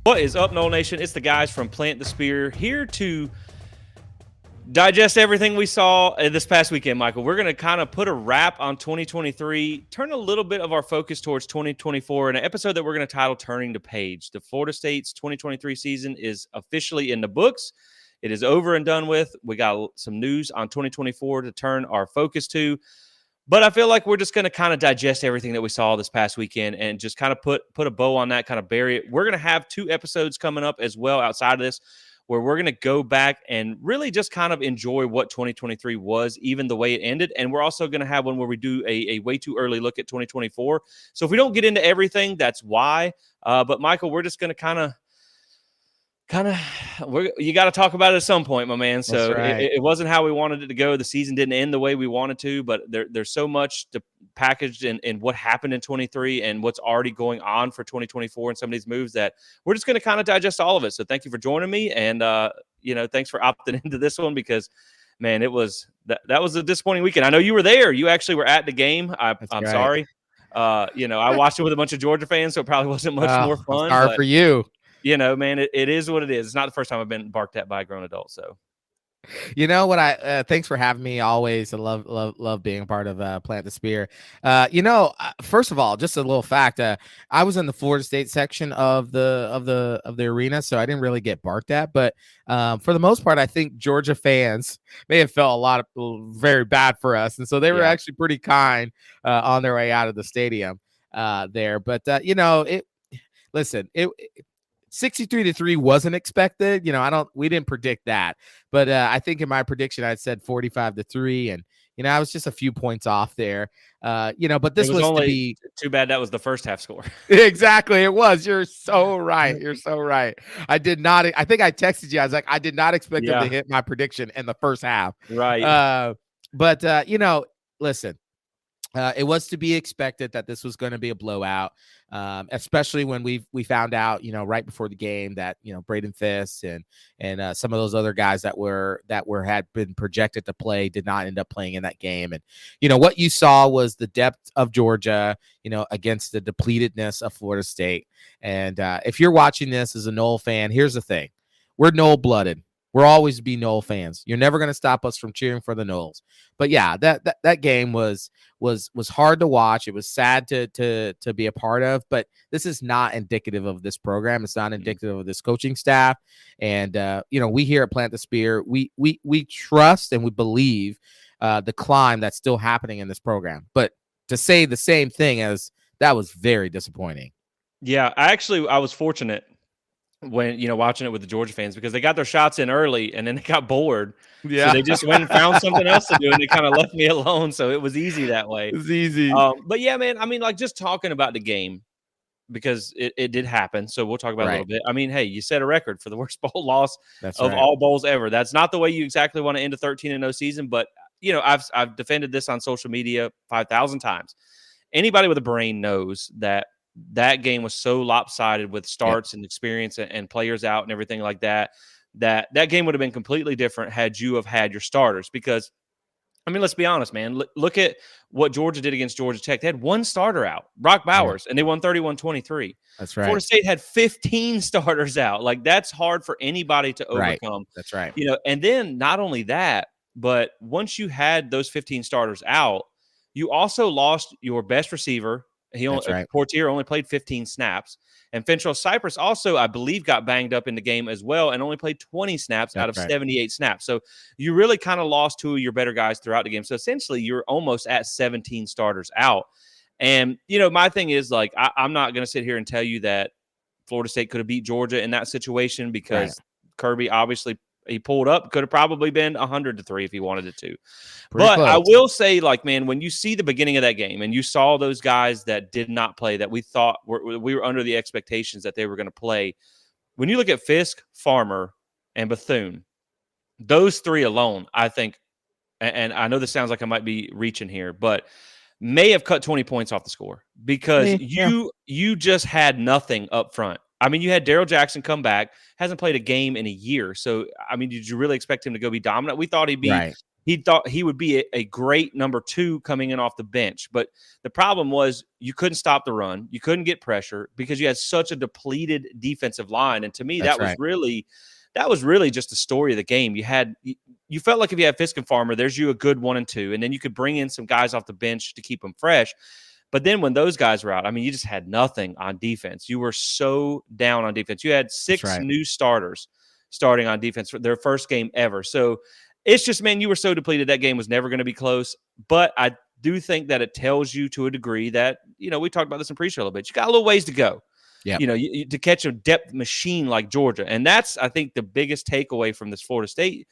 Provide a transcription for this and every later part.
What is up, Noel Nation? It's the guys from Plant the Spear here to digest everything we saw this past weekend, Michael. We're going to kind of put a wrap on 2023, turn a little bit of our focus towards 2024 in an episode that we're going to title Turning the Page. The Florida State's 2023 season is officially in the books. It is over and done with. We got some news on 2024 to turn our focus to. But I feel like we're just going to kind of digest everything that we saw this past weekend and just kind of put a bow on that, kind of bury it. We're going to have 2 episodes coming up as well outside of this where we're going to go back and really just kind of enjoy what 2023 was, even the way it ended. And we're also going to have one where we do a way too early look at 2024. So if we don't get into everything, that's why. But, Michael, we're just going to kind of you got to talk about it at some point, my man. So right. it wasn't how we wanted it to go. The season didn't end the way we wanted to, but there's so much packaged in what happened in 23 and what's already going on for 2024 and some of these moves that we're just going to kind of digest all of it. So thank you for joining me. And, thanks for opting into this one because, man, it was that was a disappointing weekend. I know you were there. You actually were at the game. I'm right. sorry. I watched it with a bunch of Georgia fans, so it probably wasn't much more fun. Hard for you. Man, it is what it is. It's not the first time I've been barked at by a grown adult. So, you know what? Thanks for having me. Always, I love being a part of Plant the Spear. First of all, just a little fact. I was in the Florida State section of the arena, so I didn't really get barked at. But for the most part, I think Georgia fans may have felt very bad for us, and so they were actually pretty kind on their way out of the stadium there. But listen, 63-3 wasn't expected. We didn't predict that, but I think in my prediction, I said 45-3 and, I was just a few points off there, but this was only too bad. That was the first half score. Exactly. It was. You're so right. I think I texted you. I was like, I did not expect them to hit my prediction in the first half. Right. Listen, it was to be expected that this was going to be a blowout, especially when we found out, right before the game that, Braden Fisk and some of those other guys that had been projected to play did not end up playing in that game. And, what you saw was the depth of Georgia, against the depletedness of Florida State. And if you're watching this as a Noel fan, here's the thing. We're Noel blooded. We'll always be Noel fans. You're never going to stop us from cheering for the Noels. But yeah, that game was hard to watch. It was sad to be a part of. But this is not indicative of this program. It's not indicative of this coaching staff. And we here at Plant the Spear, we trust and we believe the climb that's still happening in this program. But to say the same thing as that was very disappointing. Yeah, I was fortunate when watching it with the Georgia fans because they got their shots in early and then they got bored. So they just went and found something else to do and they kind of left me alone. So it was easy that way. It was easy. But yeah, man, I mean, like just talking about the game because it did happen. So we'll talk about it a little bit. I mean, hey, you set a record for the worst bowl loss of all bowls ever. That's not the way you exactly want to end a 13-0 season, but I've defended this on social media 5,000 times. Anybody with a brain knows that game was so lopsided with starts and experience and players out and everything like that game would have been completely different had you have had your starters. Because, I mean, let's be honest, man. Look at what Georgia did against Georgia Tech. They had one starter out, Brock Bowers, and they won 31-23. That's right. Florida State had 15 starters out. Like, that's hard for anybody to overcome. That's right. And then not only that, but once you had those 15 starters out, you also lost your best receiver. Portier only played 15 snaps. And Fentrell Cypress also, I believe, got banged up in the game as well and only played 20 snaps out of 78 snaps. So you really kind of lost 2 of your better guys throughout the game. So essentially, you're almost at 17 starters out. And, my thing is, like, I'm not going to sit here and tell you that Florida State could have beat Georgia in that situation because Kirby obviously he pulled up, could have probably been 100-3 if he wanted it to. But close. I will say, like, man, when you see the beginning of that game and you saw those guys that did not play that we thought we were under the expectations that they were going to play, when you look at Fisk, Farmer, and Bethune, those 3 alone, I think, and I know this sounds like I might be reaching here, but may have cut 20 points off the score because you just had nothing up front. I mean, you had Darrell Jackson come back, hasn't played a game in a year. So, I mean, did you really expect him to go be dominant? We thought he'd be he thought he would be a great number 2 coming in off the bench. But the problem was you couldn't stop the run. You couldn't get pressure because you had such a depleted defensive line. And to me, that was really just the story of the game. You felt like if you had Fisk and Farmer, there's you a good 1 and 2, and then you could bring in some guys off the bench to keep them fresh. But then when those guys were out, I mean, you just had nothing on defense. You were so down on defense. You had 6 new starters starting on defense for their first game ever. So it's just, man, you were so depleted. That game was never going to be close. But I do think that it tells you to a degree that, we talked about this in pre-show a little bit. You got a little ways to go. Yeah, to catch a depth machine like Georgia. And that's, I think, the biggest takeaway from this Florida State.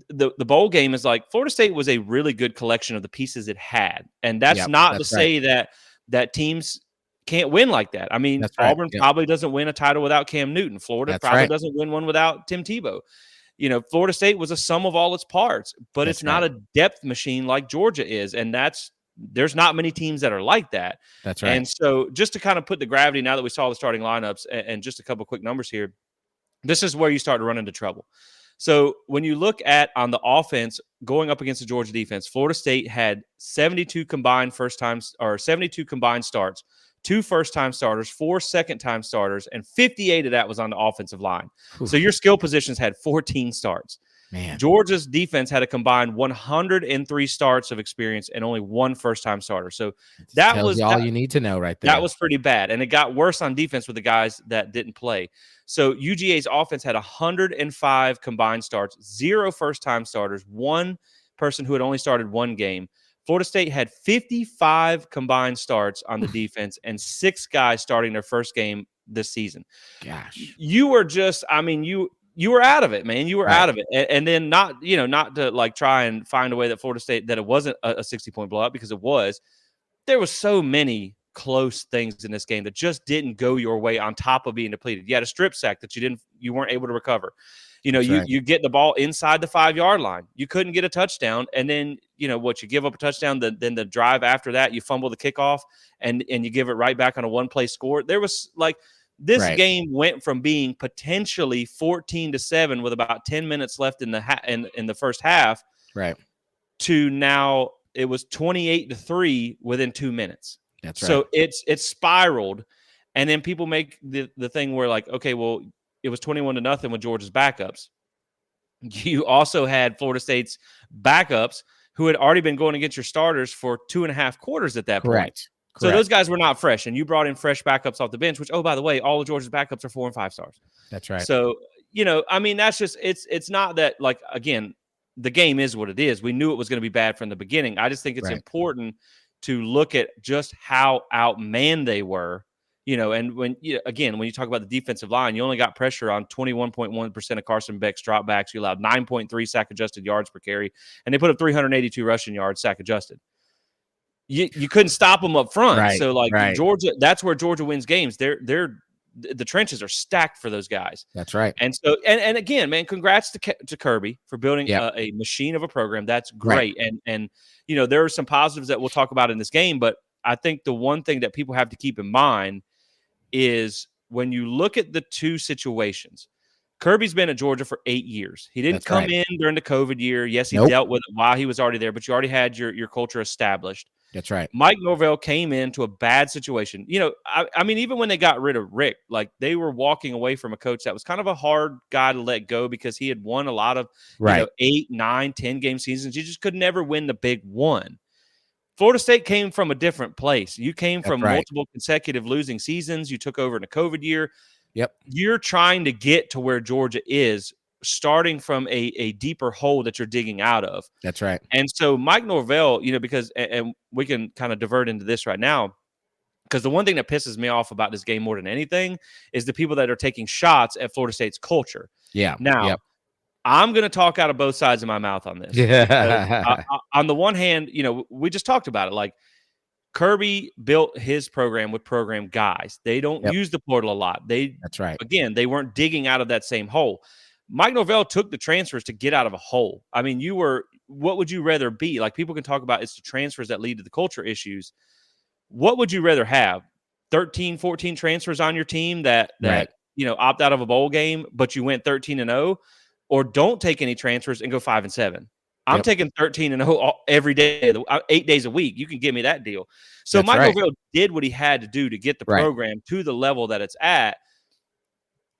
The bowl game is like Florida State was a really good collection of the pieces it had. And that's not to say that teams can't win like that. I mean, Auburn probably doesn't win a title without Cam Newton. Florida probably doesn't win one without Tim Tebow. Florida State was a sum of all its parts, but it's not a depth machine like Georgia is. And there's not many teams that are like that. That's right. And so just to kind of put the gravity, now that we saw the starting lineups and just a couple quick numbers here, this is where you start to run into trouble. So when you look at on the offense going up against the Georgia defense, Florida State had 72 combined starts, 2 first-time starters, 4 second-time starters, and 58 of that was on the offensive line. Ooh. So your skill positions had 14 starts. Man. Georgia's defense had a combined 103 starts of experience and only 1 first-time starter. So that was all you need to know right there. That was pretty bad. And it got worse on defense with the guys that didn't play. So UGA's offense had 105 combined starts, 0 first-time starters, 1 person who had only started 1 game. Florida State had 55 combined starts on the defense and 6 guys starting their first game this season. Gosh. You were just, I mean, you were out of it, man. You were out of it. And then not to like try and find a way that Florida State, that it wasn't a 60-point blowout, because it was. There was so many close things in this game that just didn't go your way on top of being depleted. You had a strip sack that you weren't able to recover. You get the ball inside the 5-yard line. You couldn't get a touchdown. And then, you give up a touchdown, then the drive after that, you fumble the kickoff and you give it right back on a 1-play score. There was this game went from being potentially 14-7 with about 10 minutes left in the first half, right, to now it was 28-3 within 2 minutes. That's right. So it's spiraled, and then people make the thing where okay, well, it was 21-0 with Georgia's backups. You also had Florida State's backups who had already been going against your starters for 2.5 quarters at that point. So those guys were not fresh, and you brought in fresh backups off the bench, which, oh, by the way, all of Georgia's backups are 4 and 5 stars. That's right. So, I mean, that's just, it's not that, again, the game is what it is. We knew it was going to be bad from the beginning. I just think it's important to look at just how outmanned they were, and when you talk about the defensive line, you only got pressure on 21.1% of Carson Beck's dropbacks. You allowed 9.3 sack adjusted yards per carry, and they put up 382 rushing yards sack adjusted. You couldn't stop them up front. So Georgia, that's where Georgia wins games. The trenches are stacked for those guys. That's right. And so, and again, man, congrats to Kirby for building a machine of a program. That's great. Right. And there are some positives that we'll talk about in this game, but I think the one thing that people have to keep in mind is when you look at the two situations, Kirby's been at Georgia for 8 years. He didn't come in during the COVID year. Yes, he dealt with it while he was already there, but you already had your culture established. That's right. Mike Norvell came into a bad situation. I mean, even when they got rid of Rick, they were walking away from a coach that was kind of a hard guy to let go because he had won a lot of 8, 9, 10 game seasons. You just could never win the big one. Florida State came from a different place. You came from multiple consecutive losing seasons. You took over in a COVID year. Yep. You're trying to get to where Georgia is, starting from a deeper hole that you're digging out of. That's right. And so Mike Norvell, because, and we can kind of divert into this right now, because the one thing that pisses me off about this game more than anything is the people that are taking shots at Florida State's culture. Yeah. Now, I'm going to talk out of both sides of my mouth on this. Yeah. On the one hand, we just talked about it. Kirby built his program with program guys. They don't use the portal a lot. That's right. Again, they weren't digging out of that same hole. Mike Norvell took the transfers to get out of a hole. I mean, what would you rather be? People can talk about it's the transfers that lead to the culture issues. What would you rather have? 13, 14 transfers on your team that opt out of a bowl game, but you went 13-0, or don't take any transfers and go 5-7? I'm taking 13-0 every day, 8 days a week. You can give me that deal. So That's Mike right. Norvell did what he had to do to get the Right. program to the level that it's at.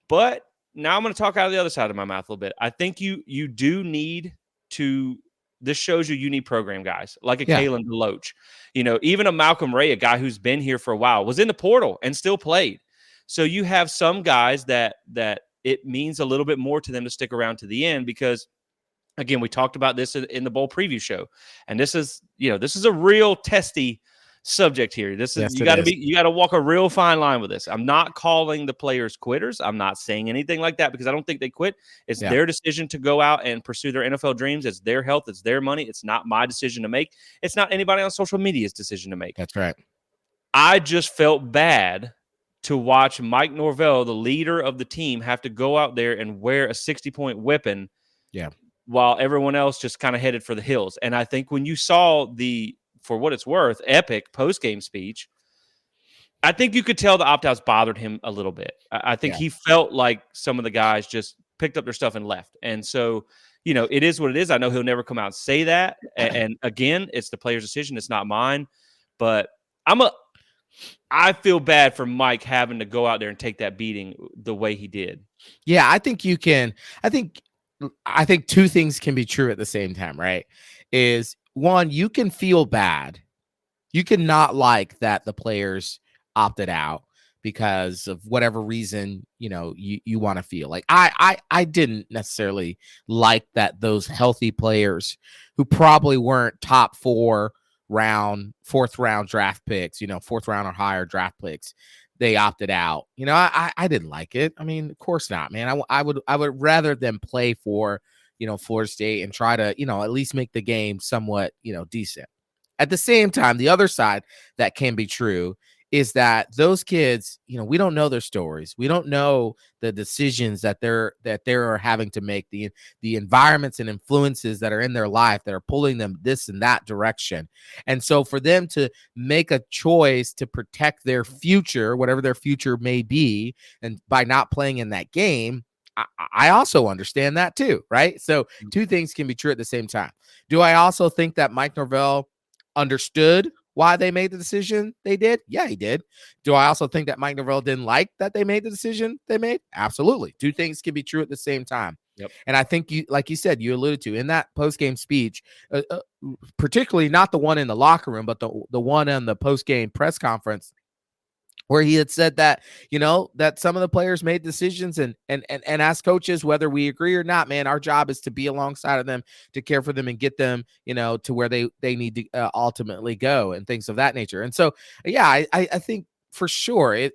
But now I'm going to talk out of the other side of my mouth a little bit. I think you do need to. This shows you need program guys like a Kalen DeLoach. Even a Malcolm Ray, a guy who's been here for a while, was in the portal and still played. So you have some guys that it means a little bit more to them to stick around to the end because, again, we talked about this in the bowl preview show, and this is a real testy subject here. This is you got to walk a real fine line with this. I'm not calling the players quitters. I'm not saying anything like that because I don't think they quit. It's their decision to go out and pursue their NFL dreams. It's their health. It's their money. It's not my decision to make. It's not anybody on social media's decision to make. That's right. I just felt bad to watch Mike Norvell, the leader of the team, have to go out there and wear a 60-point whipping. Yeah. While everyone else just kind of headed for the hills. And I think when you saw the, for what it's worth, epic post-game speech, I think you could tell the opt-outs bothered him a little bit. I think he felt like some of the guys just picked up their stuff and left. And so, it is what it is. I know he'll never come out and say that. And again, it's the player's decision. It's not mine. But I feel bad for Mike having to go out there and take that beating the way he did. Yeah, I think you can. I think two things can be true at the same time, right? Is one, you can feel bad. You can not like that the players opted out because of whatever reason, you want to feel. Like I didn't necessarily like that those healthy players who probably weren't top fourth round draft picks, 4th round or higher draft picks, they opted out. I didn't like it. I mean, of course not, man. I would rather them play for, Florida State and try to, at least make the game somewhat, decent. At the same time, the other side that can be true is that those kids, we don't know their stories. We don't know the decisions that they're having to make, the environments and influences that are in their life that are pulling them this and that direction. And so for them to make a choice to protect their future, whatever their future may be, and by not playing in that game, I also understand that too, right? So two things can be true at the same time. Do I also think that Mike Norvell understood why they made the decision they did? Yeah, he did. Do I also think that Mike Norvell didn't like that they made the decision they made? Absolutely. Two things can be true at the same time. Yep. And I think like you said, you alluded to in that post-game speech, particularly not the one in the locker room, but the one in the post-game press conference, where he had said that, that some of the players made decisions and as coaches, whether we agree or not, man, our job is to be alongside of them, to care for them and get them, to where they need to ultimately go and things of that nature. And so, yeah, I think for sure it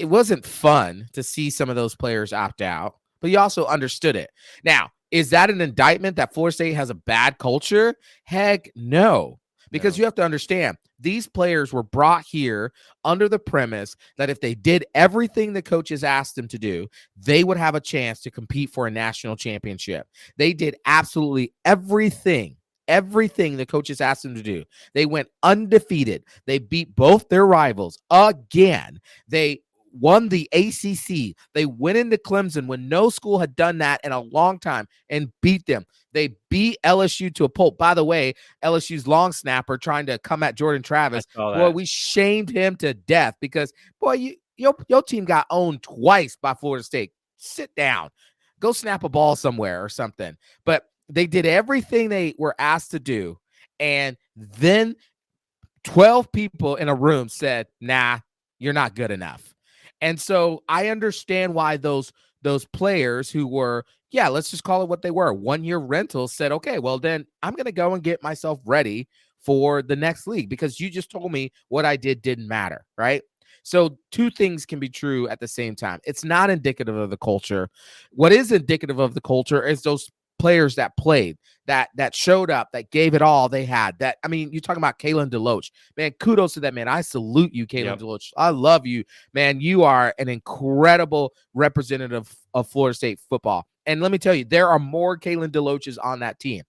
wasn't fun to see some of those players opt out, but you also understood it. Now, is that an indictment that Florida State has a bad culture? Heck no. Because you have to understand, these players were brought here under the premise that if they did everything the coaches asked them to do, they would have a chance to compete for a national championship. They did absolutely everything the coaches asked them to do. They went undefeated. They beat both their rivals again. They won the ACC. They went into Clemson when no school had done that in a long time and beat them. They beat LSU to a pulp. By the way, LSU's long snapper trying to come at Jordan Travis. Boy, we shamed him to death because, boy, your team got owned twice by Florida State. Sit down. Go snap a ball somewhere or something. But they did everything they were asked to do. And then 12 people in a room said, nah, you're not good enough. And so I understand why those players who were, let's just call it what they were, 1-year rentals, said, okay, well, then I'm going to go and get myself ready for the next league because you just told me what I did didn't matter, right? So two things can be true at the same time. It's not indicative of the culture. What is indicative of the culture is those players that played, that showed up, that gave it all they had. That, I mean, you're talking about Kalen DeLoach. Man, kudos to that man. I salute you, Kalen DeLoach. I love you, man. You are an incredible representative of Florida State football. And let me tell you, there are more Kalen DeLoaches on that team.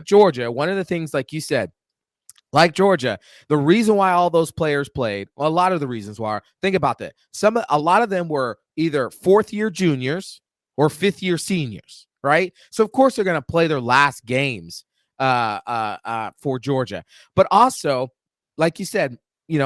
Georgia, one of the things, like you said, like Georgia, the reason why all those players played, well, a lot of the reasons why, think about that. A lot of them were either 4th-year juniors or 5th-year seniors. right? So of course they're going to play their last games for Georgia. But also, like you said,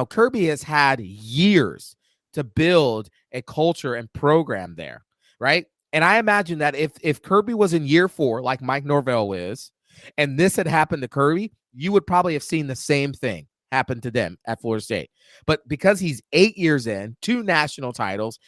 Kirby has had years to build a culture and program there, right? And I imagine that if Kirby was in year 4, like Mike Norvell is, and this had happened to Kirby, you would probably have seen the same thing happen to them at Florida State. But because he's 8 years in, 2 national titles,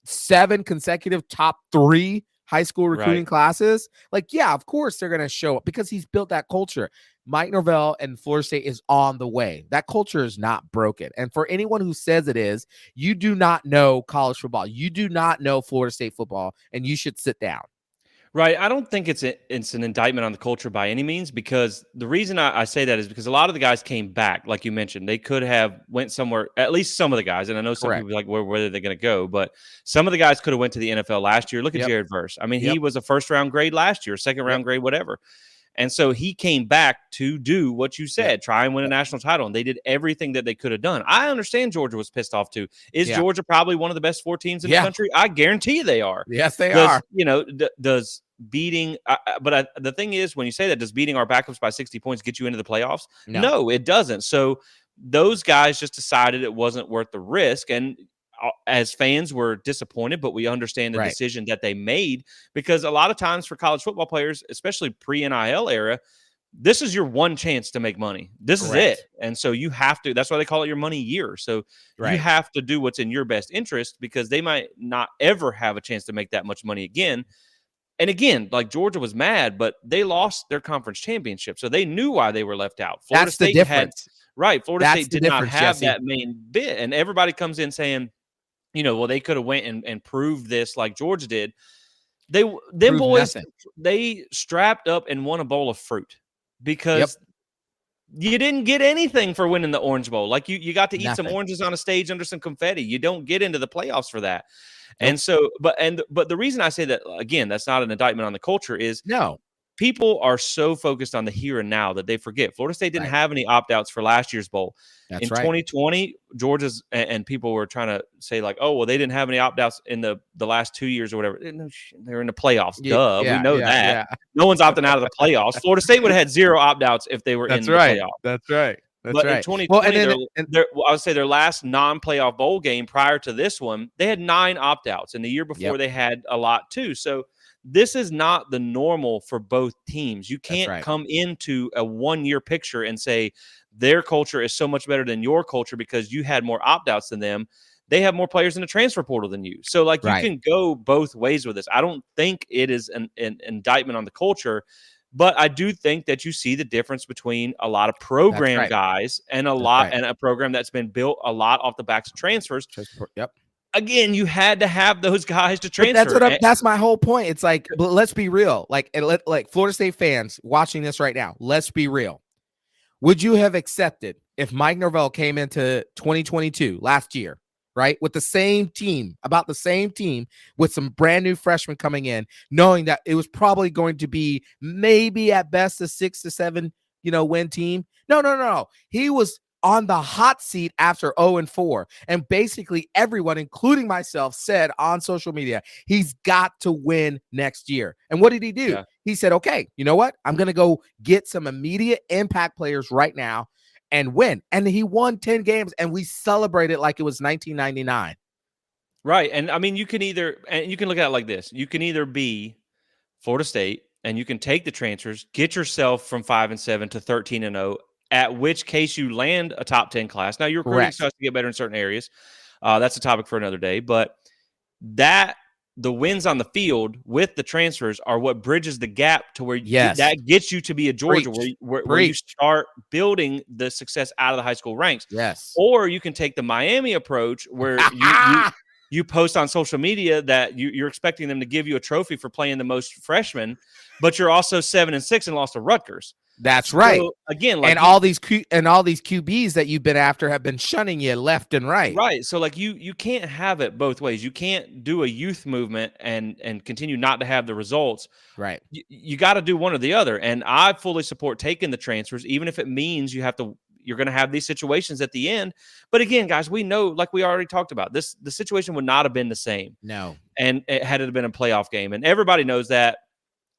7 consecutive top 3 high school recruiting classes, like, yeah, of course they're going to show up because he's built that culture. Mike Norvell and Florida State is on the way. That culture is not broken. And for anyone who says it is, you do not know college football. You do not know Florida State football, and you should sit down. Right. I don't think it's an indictment on the culture by any means, because the reason I say that is because a lot of the guys came back, like you mentioned. They could have went somewhere, at least some of the guys, and I know some people are like, where are they going to go? But some of the guys could have went to the NFL last year. Look at Jared Verse. I mean, he was a first-round grade last year, second-round grade, whatever. And so he came back to do what you said, try and win a national title, and they did everything that they could have done. I understand Georgia was pissed off too. Is Georgia probably one of the best 4 teams in the country? I guarantee you they are. Yes, they are. Does beating the thing is, when you say that, does beating our backups by 60 points get you into the playoffs? No, it doesn't. So those guys just decided it wasn't worth the risk, and as fans, we're disappointed, but we understand the decision that they made, because a lot of times for college football players, especially pre-NIL era, this is your one chance to make money. This is it. And so you have to, that's why they call it your money year. So you have to do what's in your best interest, because they might not ever have a chance to make that much money again. And again, like, Georgia was mad, but they lost their conference championship, so they knew why they were left out. Florida State did not have that main bit, and everybody comes in saying, well, they could have went and proved this like Georgia did. They strapped up and won a bowl of fruit, because you didn't get anything for winning the Orange Bowl. Like, you got to eat some oranges on a stage under some confetti. You don't get into the playoffs for that. And so, but the reason I say that, again, that's not an indictment on the culture, is people are so focused on the here and now that they forget Florida State didn't have any opt-outs for last year's bowl. In 2020, Georgia's, and people were trying to say, like, oh, well, they didn't have any opt-outs in the last 2 years or whatever. They're in the playoffs. Duh. We know that. No one's opting out of the playoffs. Florida State would have had 0 opt-outs if they were in the playoffs. That's right. But in 2020, I would say their last non-playoff bowl game prior to this one, they had 9 opt-outs. And the year before, they had a lot too. So this is not the normal for both teams. You can't come into a 1-year picture and say their culture is so much better than your culture because you had more opt-outs than them. They have more players in the transfer portal than you. So, like, you can go both ways with this. I don't think it is an indictment on the culture, but I do think that you see the difference between a lot of program guys and and a program that's been built a lot off the backs of transfers. Again, you had to have those guys to transfer. That's my whole point. It's like, let's be real. Like Florida State fans watching this right now, let's be real. Would you have accepted if Mike Norvell came into 2022 last year, right, with the same team, about the same team, with some brand new freshmen coming in, knowing that it was probably going to be maybe at best a 6 to 7, win team? No. He was on the hot seat after 0-4. And basically everyone, including myself, said on social media, he's got to win next year. And what did he do? He said, okay, you know what? I'm going to go get some immediate impact players right now and win. And he won 10 games, and we celebrated like it was 1999. Right. And I mean, you can look at it like this. You can either be Florida State and you can take the transfers, get yourself from 5-7 to 13-0, at which case you land a top 10 class. Now, your recruiting starts to get better in certain areas. That's a topic for another day. But the wins on the field with the transfers are what bridges the gap to where that gets you to be a Georgia, where you start building the success out of the high school ranks. Yes. Or you can take the Miami approach, where you post on social media that you're expecting them to give you a trophy for playing the most freshmen, but you're also 7-6 and lost to Rutgers. That's right. So, again, all these QBs that you've been after have been shunning you left and right. Right. So, like, you can't have it both ways. You can't do a youth movement and continue not to have the results. Right. You got to do one or the other. And I fully support taking the transfers, even if it means you have to, you're going to have these situations at the end. But again, guys, we know, like we already talked about, the situation would not have been the same. No. And it had it been a playoff game. And everybody knows that.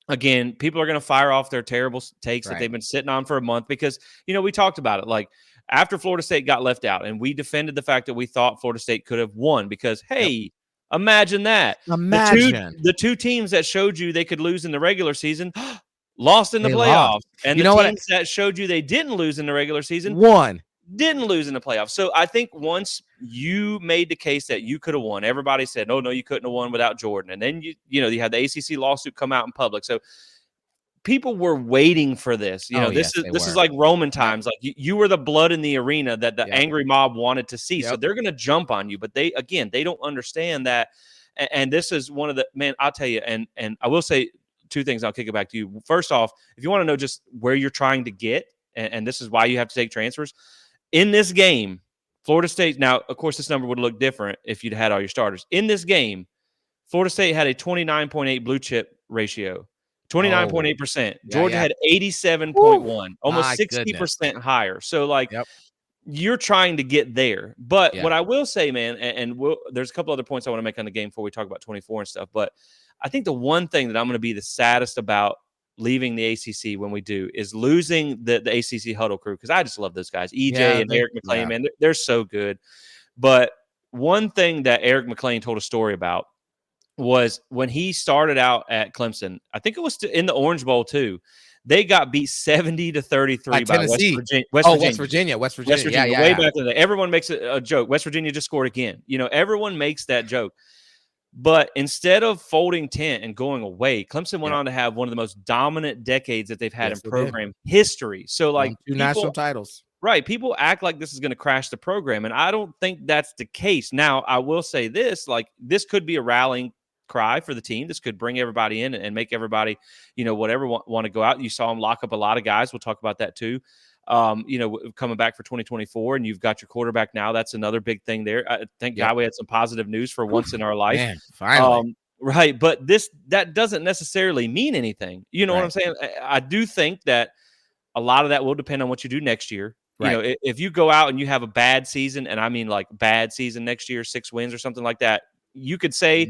Again, people are going to fire off their terrible takes that they've been sitting on for a month because, we talked about it. Like after Florida State got left out and we defended the fact that we thought Florida State could have won because, hey, imagine that. The two teams that showed you they could lose in the regular season lost in the playoffs. And the teams that showed you they didn't lose in the regular season didn't lose in the playoffs. So I think once you made the case that you could have won, everybody said, no, you couldn't have won without Jordan. And then you had the ACC lawsuit come out in public. So people were waiting for this. This is like Roman times. Like you were the blood in the arena that the angry mob wanted to see. So they're going to jump on you. But they don't understand that. And this is one of the, man, I'll tell you, and I will say two things. I'll kick it back to you. First off, if you want to know just where you're trying to get, and this is why you have to take transfers, in this game, Florida State, now, of course, this number would look different if you'd had all your starters. In this game, Florida State had a 29.8 blue chip ratio, 29.8%. Georgia had 87.1, almost 60% higher. So, you're trying to get there. But what I will say, man, and there's a couple other points I want to make on the game before we talk about 24 and stuff, but I think the one thing that I'm going to be the saddest about leaving the ACC when we do is losing the ACC huddle crew, because I just love those guys. EJ and Eric McLean, man, they're so good. But one thing that Eric McLean told a story about was when he started out at Clemson, I think it was in the Orange Bowl too, they got beat 70-33 by West Virginia. Yeah. Way back in the day. Everyone makes a joke. West Virginia just scored again. Everyone makes that joke. But instead of folding tent and going away, Clemson went on to have one of the most dominant decades that they've had in program history. So, like, 2 national titles. Right. People act like this is going to crash the program, and I don't think that's the case. Now, I will say this, this could be a rallying cry for the team. This could bring everybody in and make everybody, whatever want to go out. You saw them lock up a lot of guys. We'll talk about that too. Coming back for 2024, and you've got your quarterback now. That's another big thing there. Thank God we had some positive news for once in our life. Man, finally. Right. But that doesn't necessarily mean anything. You know what I'm saying? I do think that a lot of that will depend on what you do next year. Right. If you go out and you have a bad season, and I mean like bad season next year, 6 wins or something like that, you could say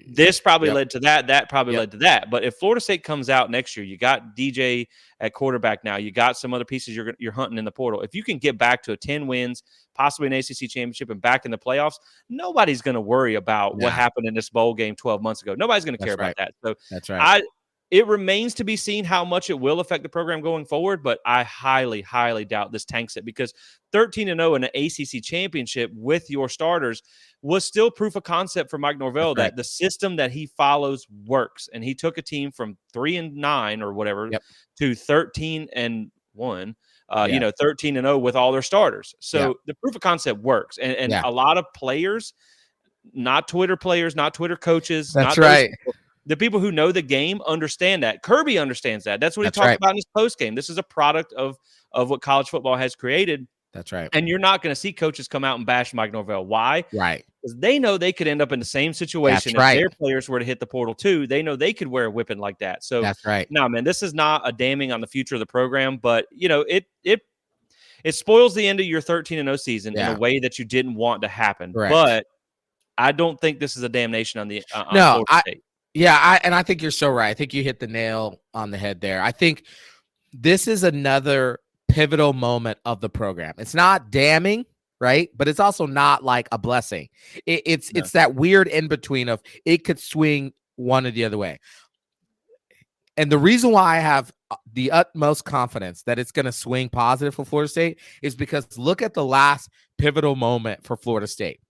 this probably led to that probably led to that. But if Florida State comes out next year, you got DJ at quarterback now, you got some other pieces you're hunting in the portal. If you can get back to a 10 wins, possibly an ACC championship, and back in the playoffs, nobody's going to worry about what happened in this bowl game 12 months ago. Nobody's going to care about that. So that's right. It remains to be seen how much it will affect the program going forward, but I highly, highly doubt this tanks it, because 13-0 in an ACC championship with your starters was still proof of concept for Mike Norvell that the system that he follows works. And he took a team from 3-9 or whatever to 13-1, 13-0 with all their starters. So the proof of concept works. And a lot of players, not Twitter players, not Twitter coaches, the people who know the game understand that. Kirby understands that. That's what he talked about in his post game. This is a product of what college football has created. That's right. And you're not going to see coaches come out and bash Mike Norvell. Why? Right. Because they know they could end up in the same situation if their players were to hit the portal too. They know they could wear a whipping like that. So that's right. No, man, this is not a damning on the future of the program, but it spoils the end of your 13-0 season in a way that you didn't want to happen. Correct. But I don't think this is a damnation on the Florida State. Yeah, I think you're so right. I think you hit the nail on the head there. I think this is another pivotal moment of the program. It's not damning, right? But it's also not like a blessing. It's that weird in between of it could swing one or the other way. And the reason why I have the utmost confidence that it's going to swing positive for Florida State is because look at the last pivotal moment for Florida State.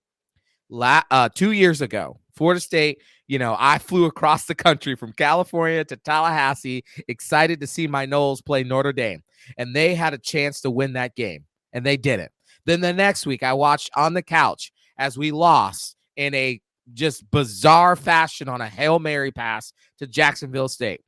2 years ago, Florida State, I flew across the country from California to Tallahassee, excited to see my Noles play Notre Dame. And they had a chance to win that game, and they didn't. Then the next week, I watched on the couch as we lost in a just bizarre fashion on a Hail Mary pass to Jacksonville State.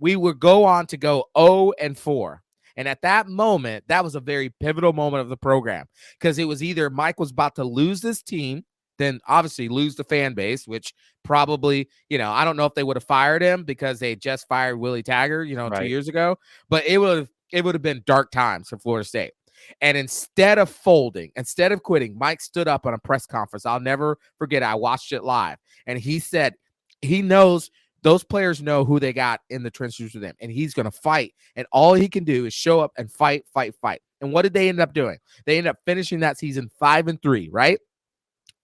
We would go on to go 0-4. And at that moment, that was a very pivotal moment of the program, because it was either Mike was about to lose this team, then obviously lose the fan base, which probably, I don't know if they would have fired him because they just fired Willie Taggart, 2 years ago, but it would have been dark times for Florida State. And instead of folding, instead of quitting, Mike stood up on a press conference. I'll never forget it. I watched it live. And he said he knows those players know who they got in the trenches with them, and he's going to fight. And all he can do is show up and fight. And what did they end up doing? They ended up finishing that season 5-3, right?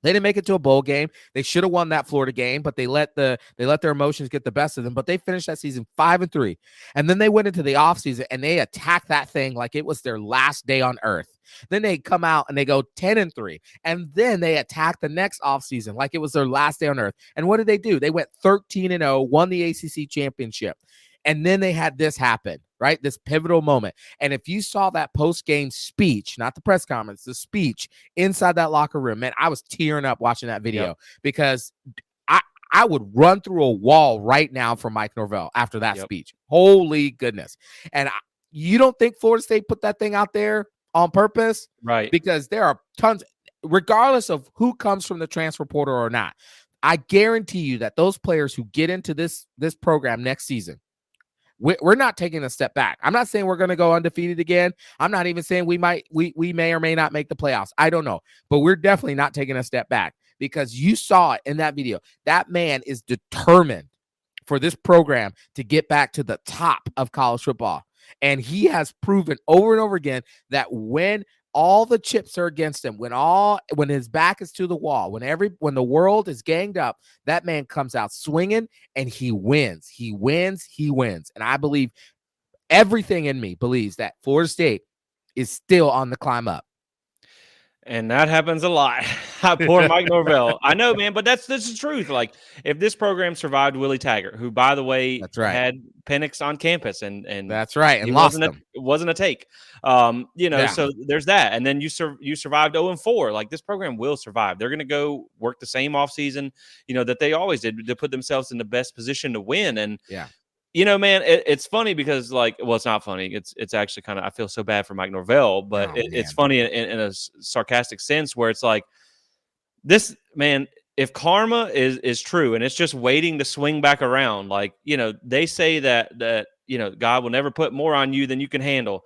They didn't make it to a bowl game. They should have won that Florida game, but they let their emotions get the best of them. But they finished that season 5-3. And then they went into the offseason and they attacked that thing like it was their last day on earth. Then they come out and they go 10-3. And then they attack the next offseason like it was their last day on earth. And what did they do? They went 13-0, won the ACC championship. And then they had this happen, right? This pivotal moment. And if you saw that post-game speech, not the press conference, the speech inside that locker room, man, I was tearing up watching that video because I would run through a wall right now for Mike Norvell after that speech. Holy goodness. And you don't think Florida State put that thing out there on purpose? Right. Because there are tons, regardless of who comes from the transfer portal or not, I guarantee you that those players who get into this program next season, we're not taking a step back. I'm not saying we're going to go undefeated again. I'm not even saying we may or may not make the playoffs. I don't know. But we're definitely not taking a step back because you saw it in that video. That man is determined for this program to get back to the top of college football. And he has proven over and over again that when all the chips are against him, when his back is to the wall, when the world is ganged up, that man comes out swinging and he wins. He wins. And I believe everything in me believes that Florida State is still on the climb up. And that happens a lot. Poor Mike Norvell. I know, man, but this is the truth. Like, if this program survived Willie Taggart, who, by the way, had Penix on campus, and that's right, and it wasn't a take. So there's that. And then you survived 0-4. Like, this program will survive. They're going to go work the same offseason, that they always did to put themselves in the best position to win. And man, it's funny because, it's not funny. It's actually kind of, I feel so bad for Mike Norvell, but it's funny in a sarcastic sense where it's like, this, man, if karma is true and it's just waiting to swing back around, they say that God will never put more on you than you can handle.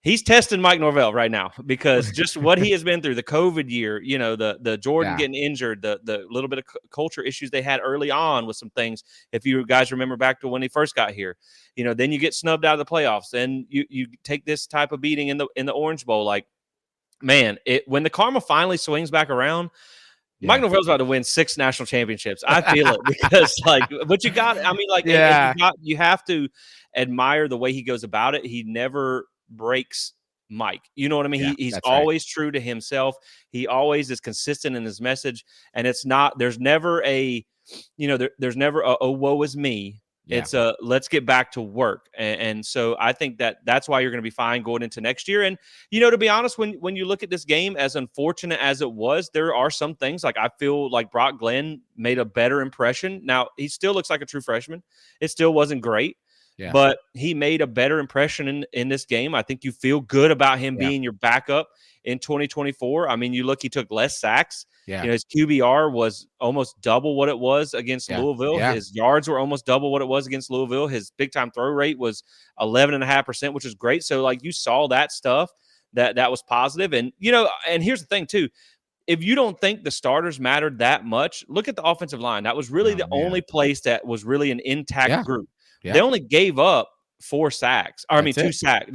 He's testing Mike Norvell right now because just what he has been through, the COVID year, the Jordan getting injured, the little bit of culture issues they had early on with some things. If you guys remember back to when he first got here, then you get snubbed out of the playoffs. Then you take this type of beating in the Orange Bowl. Like, man, when the karma finally swings back around, Mike Norvell's about to win 6 national championships. I feel it because, but you got, you have to admire the way he goes about it. He never breaks Mike. You know what I mean? He's always true to himself. He always is consistent in his message. And there's never there's never a, oh, woe is me. Yeah. It's let's get back to work. And so I think that's why you're going to be fine going into next year. And, to be honest, when you look at this game, as unfortunate as it was, there are some things like I feel like Brock Glenn made a better impression. Now, he still looks like a true freshman. It still wasn't great. Yeah. But he made a better impression in this game. I think you feel good about him being your backup in 2024. I mean, he took less sacks. Yeah. His QBR was almost double what it was against Louisville. Yeah. His yards were almost double what it was against Louisville. His big-time throw rate was 11.5%, which is great. So, you saw that stuff that was positive. And, and here's the thing, too. If you don't think the starters mattered that much, look at the offensive line. That was really only place that was really an intact group. Yeah. They only gave up 2 sacks. They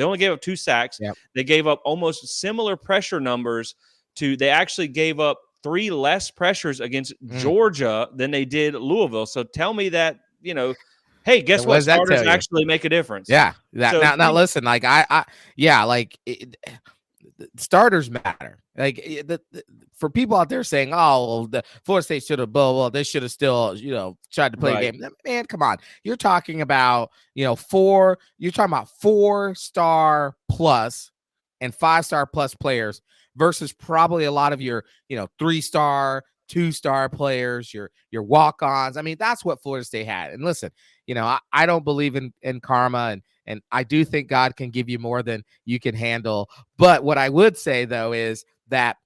only gave up 2 sacks. Yep. They gave up almost similar pressure numbers they actually gave up 3 less pressures against Georgia than they did Louisville. So tell me that, hey, guess what? Starters actually make a difference. Yeah. Now listen, starters matter. For people out there saying, "Oh, the Florida State should have they should have still, tried to play a game." Man, come on. You're talking about, 4-star plus and 5-star plus players versus probably a lot of your, 3-star, 2-star players, your walk-ons. I mean, that's what Florida State had. And listen, I don't believe in karma, and I do think God can give you more than you can handle. But what I would say, though, is that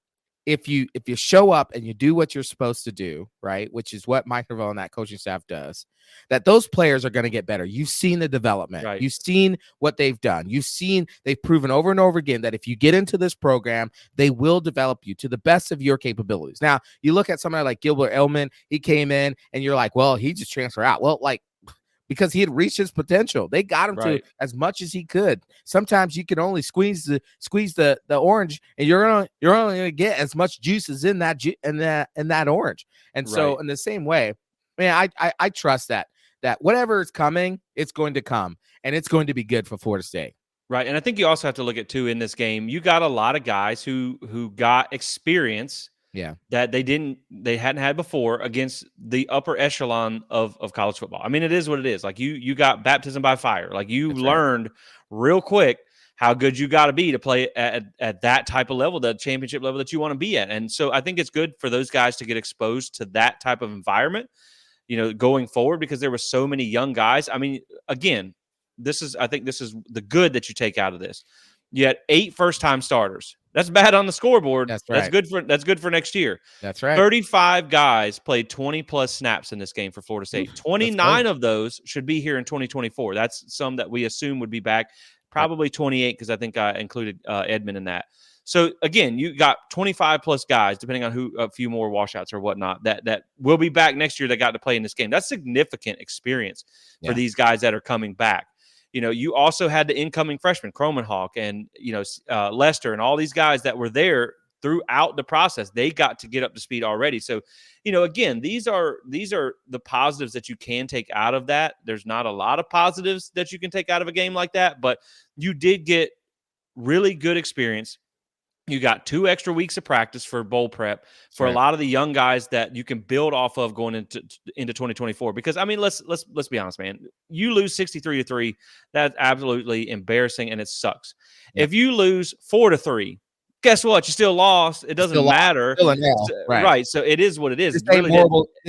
if you show up and you do what you're supposed to do, right, which is what Mike Norvell and that coaching staff does, that those players are going to get better. You've seen the development. Right. You've seen what they've done. They've proven over and over again that if you get into this program, they will develop you to the best of your capabilities. Now, you look at somebody like Gilbert Elman, he came in and you're like, well, he just transferred out. Well, like, because he had reached his potential. They got him to as much as he could. Sometimes you can only squeeze the orange, and you're only gonna get as much juice as in that orange. And so in the same way, man, I trust that whatever is coming, it's going to come, and it's going to be good for Florida State. Right. And I think you also have to look at too in this game, you got a lot of guys who got experience that they hadn't had before against the upper echelon of college football. I mean, it is what it is. Like you got baptism by fire. Like you learned real quick how good you got to be to play at that type of level, the championship level that you want to be at. And so I think it's good for those guys to get exposed to that type of environment, going forward, because there were so many young guys. I mean, again, I think this is the good that you take out of this. You had 8 first-time starters. That's bad on the scoreboard. That's right. That's good for next year. That's right. 35 guys played 20-plus snaps in this game for Florida State. 29 of those should be here in 2024. That's some that we assume would be back. Probably 28, because I think I included Edmond in that. So, again, you got 25-plus guys, depending on a few more washouts or whatnot, that will be back next year that got to play in this game. That's significant experience for these guys that are coming back. You also had the incoming freshmen, Cromanhawk and, Lester and all these guys that were there throughout the process. They got to get up to speed already. So, again, these are the positives that you can take out of that. There's not a lot of positives that you can take out of a game like that, but you did get really good experience. You got 2 extra weeks of practice for bowl prep for a lot of the young guys that you can build off of going into 2024. Because I mean, let's be honest, man. You lose 63-3, that's absolutely embarrassing, and it sucks. Yep. If you lose 4-3, guess what? You still lost. It doesn't matter. Right. So it is what it is. This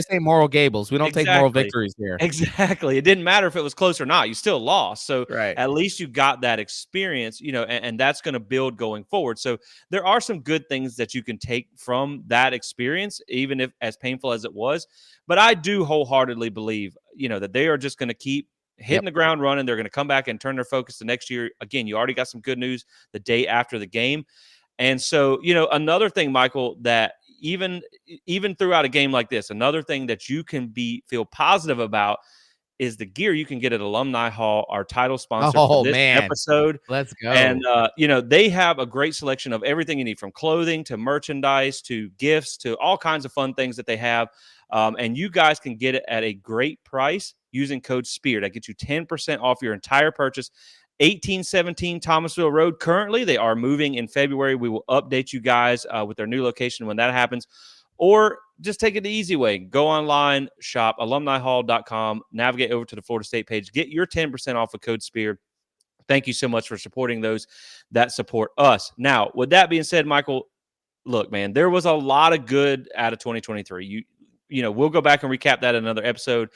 ain't Moral Gables. We don't take moral victories here. Exactly. It didn't matter if it was close or not. You still lost. So at least you got that experience, and that's going to build going forward. So there are some good things that you can take from that experience, even if as painful as it was. But I do wholeheartedly believe, that they are just going to keep hitting the ground running. They're going to come back and turn their focus to next year. Again, you already got some good news the day after the game. And so, another thing, Michael, that even throughout a game like this, another thing that you can feel positive about is the gear you can get at Alumni Hall, our title sponsor for this episode. Let's go. And, they have a great selection of everything you need, from clothing to merchandise to gifts to all kinds of fun things that they have. And you guys can get it at a great price using code SPEAR. That gets you 10% off your entire purchase. 1817 Thomasville Road. Currently, they are moving in February. We will update you guys with their new location when that happens. Or just take it the easy way. Go online, shop alumnihall.com, navigate over to the Florida State page. Get your 10% off with code SPEAR. Thank you so much for supporting those that support us. Now, with that being said, Michael, look, man, there was a lot of good out of 2023. We'll go back and recap that in another episode.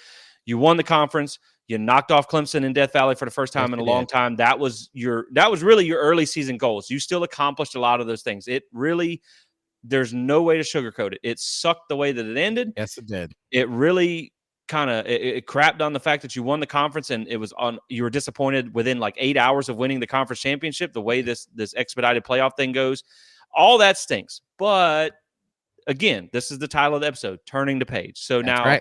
You won the conference. You knocked off Clemson in Death Valley for the first time in a long time. That was really your early season goals. You still accomplished a lot of those things. There's no way to sugarcoat it. It sucked the way that it ended. Yes, it did. It really kind of it crapped on the fact that you won the conference, and you were disappointed within like 8 hours of winning the conference championship. The way this expedited playoff thing goes, all that stinks. But again, this is the title of the episode, Turning the Page. So now.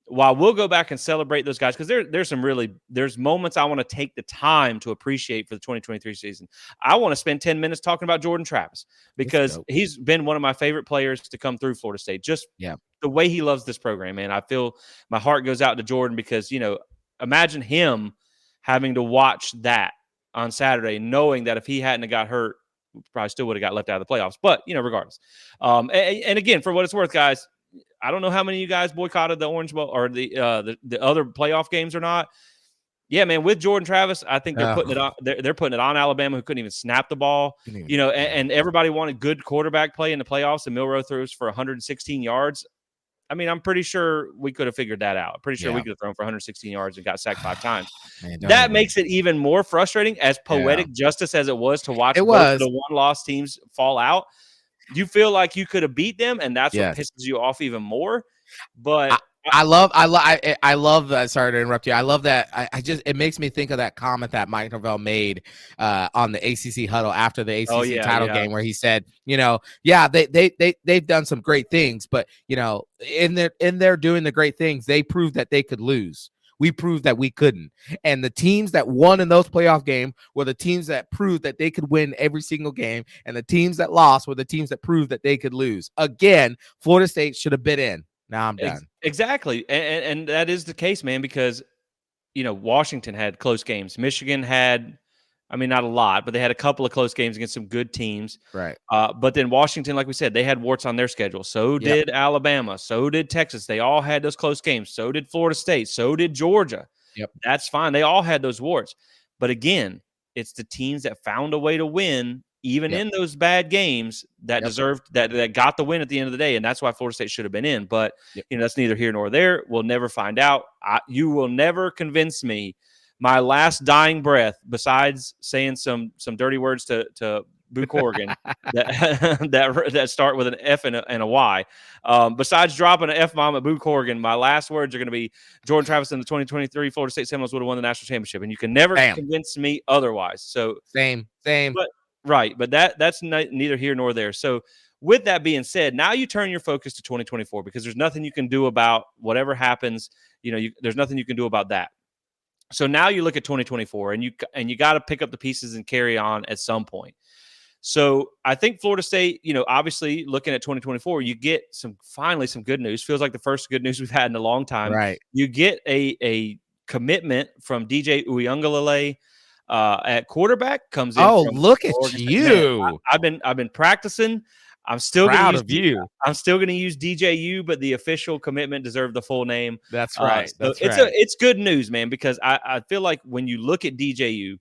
While we'll go back and celebrate those guys, because there's moments I want to take the time to appreciate for the 2023 season. I want to spend 10 minutes talking about Jordan Travis, because he's been one of my favorite players to come through Florida State. Just the way he loves this program, man. I feel my heart goes out to Jordan, because, imagine him having to watch that on Saturday, knowing that if he hadn't got hurt, probably still would have got left out of the playoffs. But, regardless. And again, for what it's worth, guys, I don't know how many of you guys boycotted the Orange Bowl or the other playoff games or not. Yeah, man, with Jordan Travis, I think they're putting it on. They're putting it on Alabama, who couldn't even snap the ball. And everybody wanted good quarterback play in the playoffs. And Milroe throws for 116 yards. I mean, I'm pretty sure we could have figured that out. Pretty sure we could have thrown for 116 yards and got sacked 5 times. Man, that makes it even more frustrating, as poetic justice as it was to watch both of the one-loss teams fall out. you feel like you could have beat them, and that's what Yes. pisses you off even more. But I love that. Sorry to interrupt you. I love that. I just, it makes me think of that comment that Mike Norvell made on the ACC huddle after the oh ACC yeah, title yeah, game, where he said, yeah, they've done some great things, but in their doing the great things, they proved that they could lose. We proved that we couldn't. And the teams that won in those playoff games were the teams that proved that they could win every single game. And the teams that lost were the teams that proved that they could lose. Again, Florida State should have been in. Now I'm done. Exactly, and that is the case, man. Because Washington had close games. Michigan had, I mean, not a lot, but they had a couple of close games against some good teams. Right. But then Washington, like we said, they had warts on their schedule. So Yep. did Alabama. So did Texas. They all had those close games. So did Florida State. So did Georgia. Yep. That's fine. They all had those warts. But again, it's the teams that found a way to win, even in those bad games, that deserved that got the win at the end of the day. And that's why Florida State should have been in. But that's neither here nor there. We'll never find out. You will never convince me. My last dying breath, besides saying some dirty words to Boo Corrigan that start with an F and a Y. Besides dropping an F bomb at Boo Corrigan, my last words are going to be Jordan Travis and the 2023 Florida State Seminoles would have won the national championship, and you can never convince me otherwise. So same. But right, but that's neither here nor there. So with that being said, now you turn your focus to 2024 because there's nothing you can do about whatever happens. There's nothing you can do about that. So now you look at 2024, and you got to pick up the pieces and carry on at some point. So I think Florida State, obviously looking at 2024, you get finally some good news. Feels like the first good news we've had in a long time. Right. You get a commitment from DJ Uiagalelei at quarterback. Comes in. Oh, from look at Oregon. you! Man, I've been practicing. I'm still proud of you. I'm still going to use DJU, but the official commitment deserved the full name. That's right. It's good news, man, because I feel like when you look at DJU,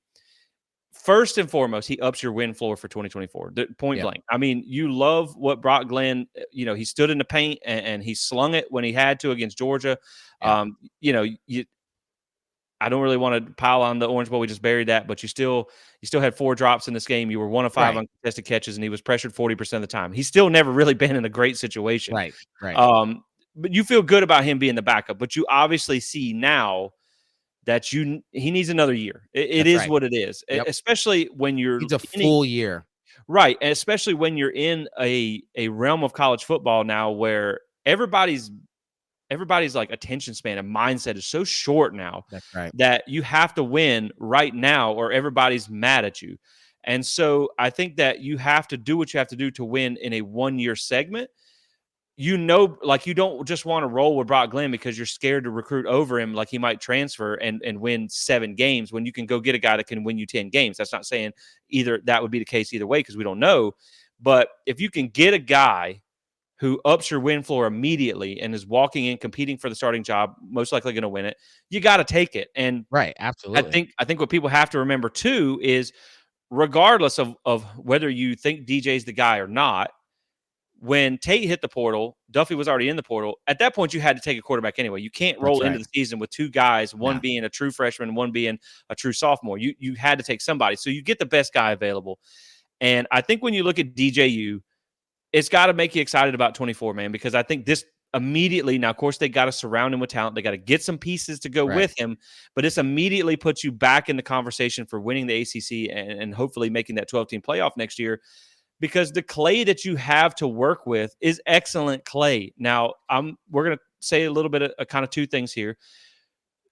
first and foremost, he ups your win floor for 2024. Point blank. I mean, you love what Brock Glenn. He stood in the paint and he slung it when he had to against Georgia. I don't really want to pile on the Orange Bowl. We just buried that, but you still had 4 drops in this game. You were 1 of 5 uncontested catches, and he was pressured 40% of the time. He's still never really been in a great situation. Right. But you feel good about him being the backup. But you obviously see now that he needs another year. It is what it is, especially when you're needs a full year. Right, and especially when you're in a realm of college football now where everybody's like attention span and mindset is so short now that you have to win right now or everybody's mad at you. And so I think that you have to do what you have to do to win in a 1-year segment. Like you don't just want to roll with Brock Glenn because you're scared to recruit over him like he might transfer and win 7 games when you can go get a guy that can win you 10 games. That's not saying either that would be the case either way because we don't know. But if you can get a guy who ups your win floor immediately and is walking in, competing for the starting job, most likely going to win it, you got to take it. And absolutely. I think what people have to remember too is regardless of whether you think DJ's the guy or not, when Tate hit the portal, Duffy was already in the portal. At that point, you had to take a quarterback anyway. You can't roll into the season with 2 guys, one being a true freshman, one being a true sophomore. You had to take somebody. So you get the best guy available. And I think when you look at DJU, it's got to make you excited about 24, man, because I think this immediately, now, of course, they got to surround him with talent. They got to get some pieces to go with him, but this immediately puts you back in the conversation for winning the ACC and hopefully making that 12-team playoff next year, because the clay that you have to work with is excellent clay. Now, we're going to say a little bit of kind of 2 things here.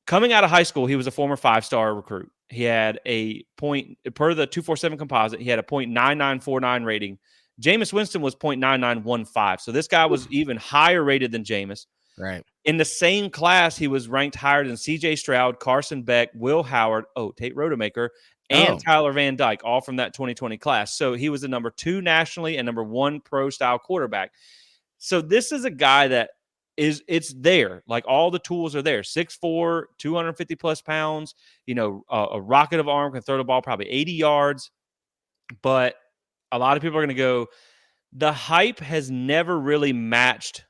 Coming out of high school, he was a former 5-star recruit. He had a point, per the 247 composite, he had a .9949 rating. Jameis Winston was .9915. So this guy was even higher rated than Jameis. Right. In the same class, he was ranked higher than C.J. Stroud, Carson Beck, Will Howard, Tate Rodemaker, and Tyler Van Dyke, all from that 2020 class. So he was the number 2 nationally and number 1 pro-style quarterback. So this is a guy that it's there. Like all the tools are there. 6'4", 250-plus pounds, a rocket of arm, can throw the ball probably 80 yards. But a lot of people are going to go, the hype has never really matched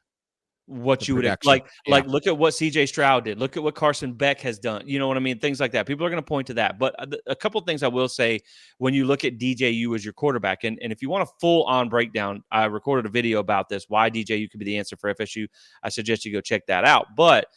what you would like look at what CJ Stroud did, look at what Carson Beck has done, you know what I mean, things like that. People are going to point to that, but a couple of things I will say when you look at DJU as your quarterback, and if you want a full on breakdown, I recorded a video about this, why DJU could be the answer for FSU. I suggest you go check that out. But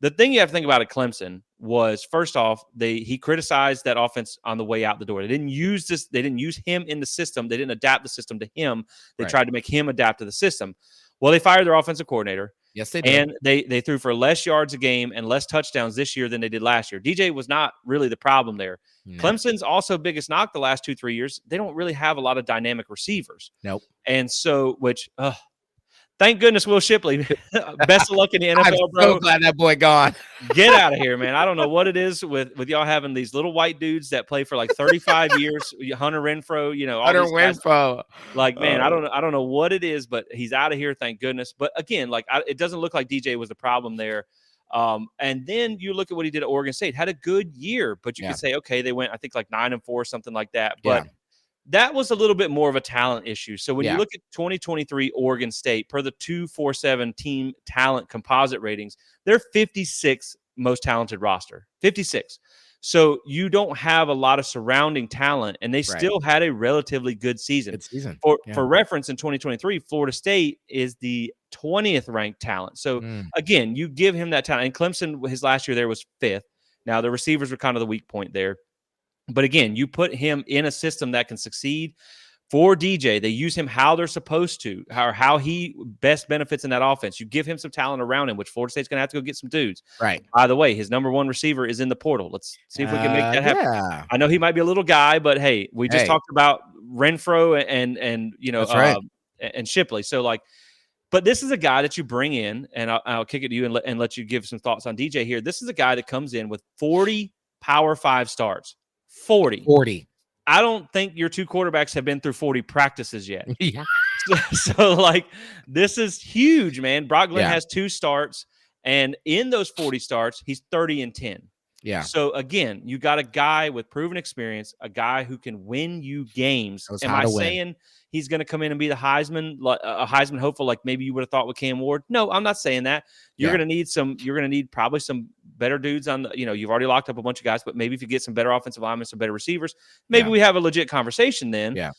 the thing you have to think about at Clemson was, first off, he criticized that offense on the way out the door. They didn't use this. They didn't use him in the system. They didn't adapt the system to him. They tried to make him adapt to the system. Well, they fired their offensive coordinator. Yes, they did. And they threw for less yards a game and less touchdowns this year than they did last year. DJ was not really the problem there. No. Clemson's also biggest knock the last 2-3 years. They don't really have a lot of dynamic receivers. Nope. And so, thank goodness Will Shipley. Best of luck in the NFL, bro. I'm so glad that boy gone. Get out of here, man. I don't know what it is with y'all having these little white dudes that play for like 35 years. Hunter Renfrow, all Hunter Renfrow. Like, man, I don't know what it is, but he's out of here, thank goodness. But again, it doesn't look like DJ was the problem there. And then you look at what he did at Oregon State. Had a good year, but you could say, okay, they went, I think, like 9-4, something like that. But that was a little bit more of a talent issue. So when you look at 2023 Oregon State, per the 247 team talent composite ratings, they're 56th most talented roster. 56. So you don't have a lot of surrounding talent, and they still had a relatively good season. Good season. For reference, in 2023, Florida State is the 20th ranked talent. So again, you give him that talent. And Clemson, his last year there was 5th. Now the receivers were kind of the weak point there. But again, you put him in a system that can succeed. For DJ, they use him how they're supposed to, how he best benefits in that offense. You give him some talent around him, which Florida State's going to have to go get some dudes. Right. By the way, his number one receiver is in the portal. Let's see if we can make that happen. Yeah. I know he might be a little guy, but hey, we just talked about Renfrow and and Shipley. So but this is a guy that you bring in, and I'll kick it to you and let you give some thoughts on DJ here. This is a guy that comes in with 40 Power 5 starts. 40. I don't think your two quarterbacks have been through 40 practices yet. Yeah. So this is huge, man. Brock Glenn has 2 starts, and in those 40 starts, he's 30-10. Yeah. So again, you got a guy with proven experience, a guy who can win you games. Am I saying he's going to come in and be the Heisman, a Heisman hopeful, like maybe you would have thought with Cam Ward? No, I'm not saying that. You're going to need probably some better dudes on the, you've already locked up a bunch of guys, but maybe if you get some better offensive linemen, some better receivers, maybe we have a legit conversation then. Yeah.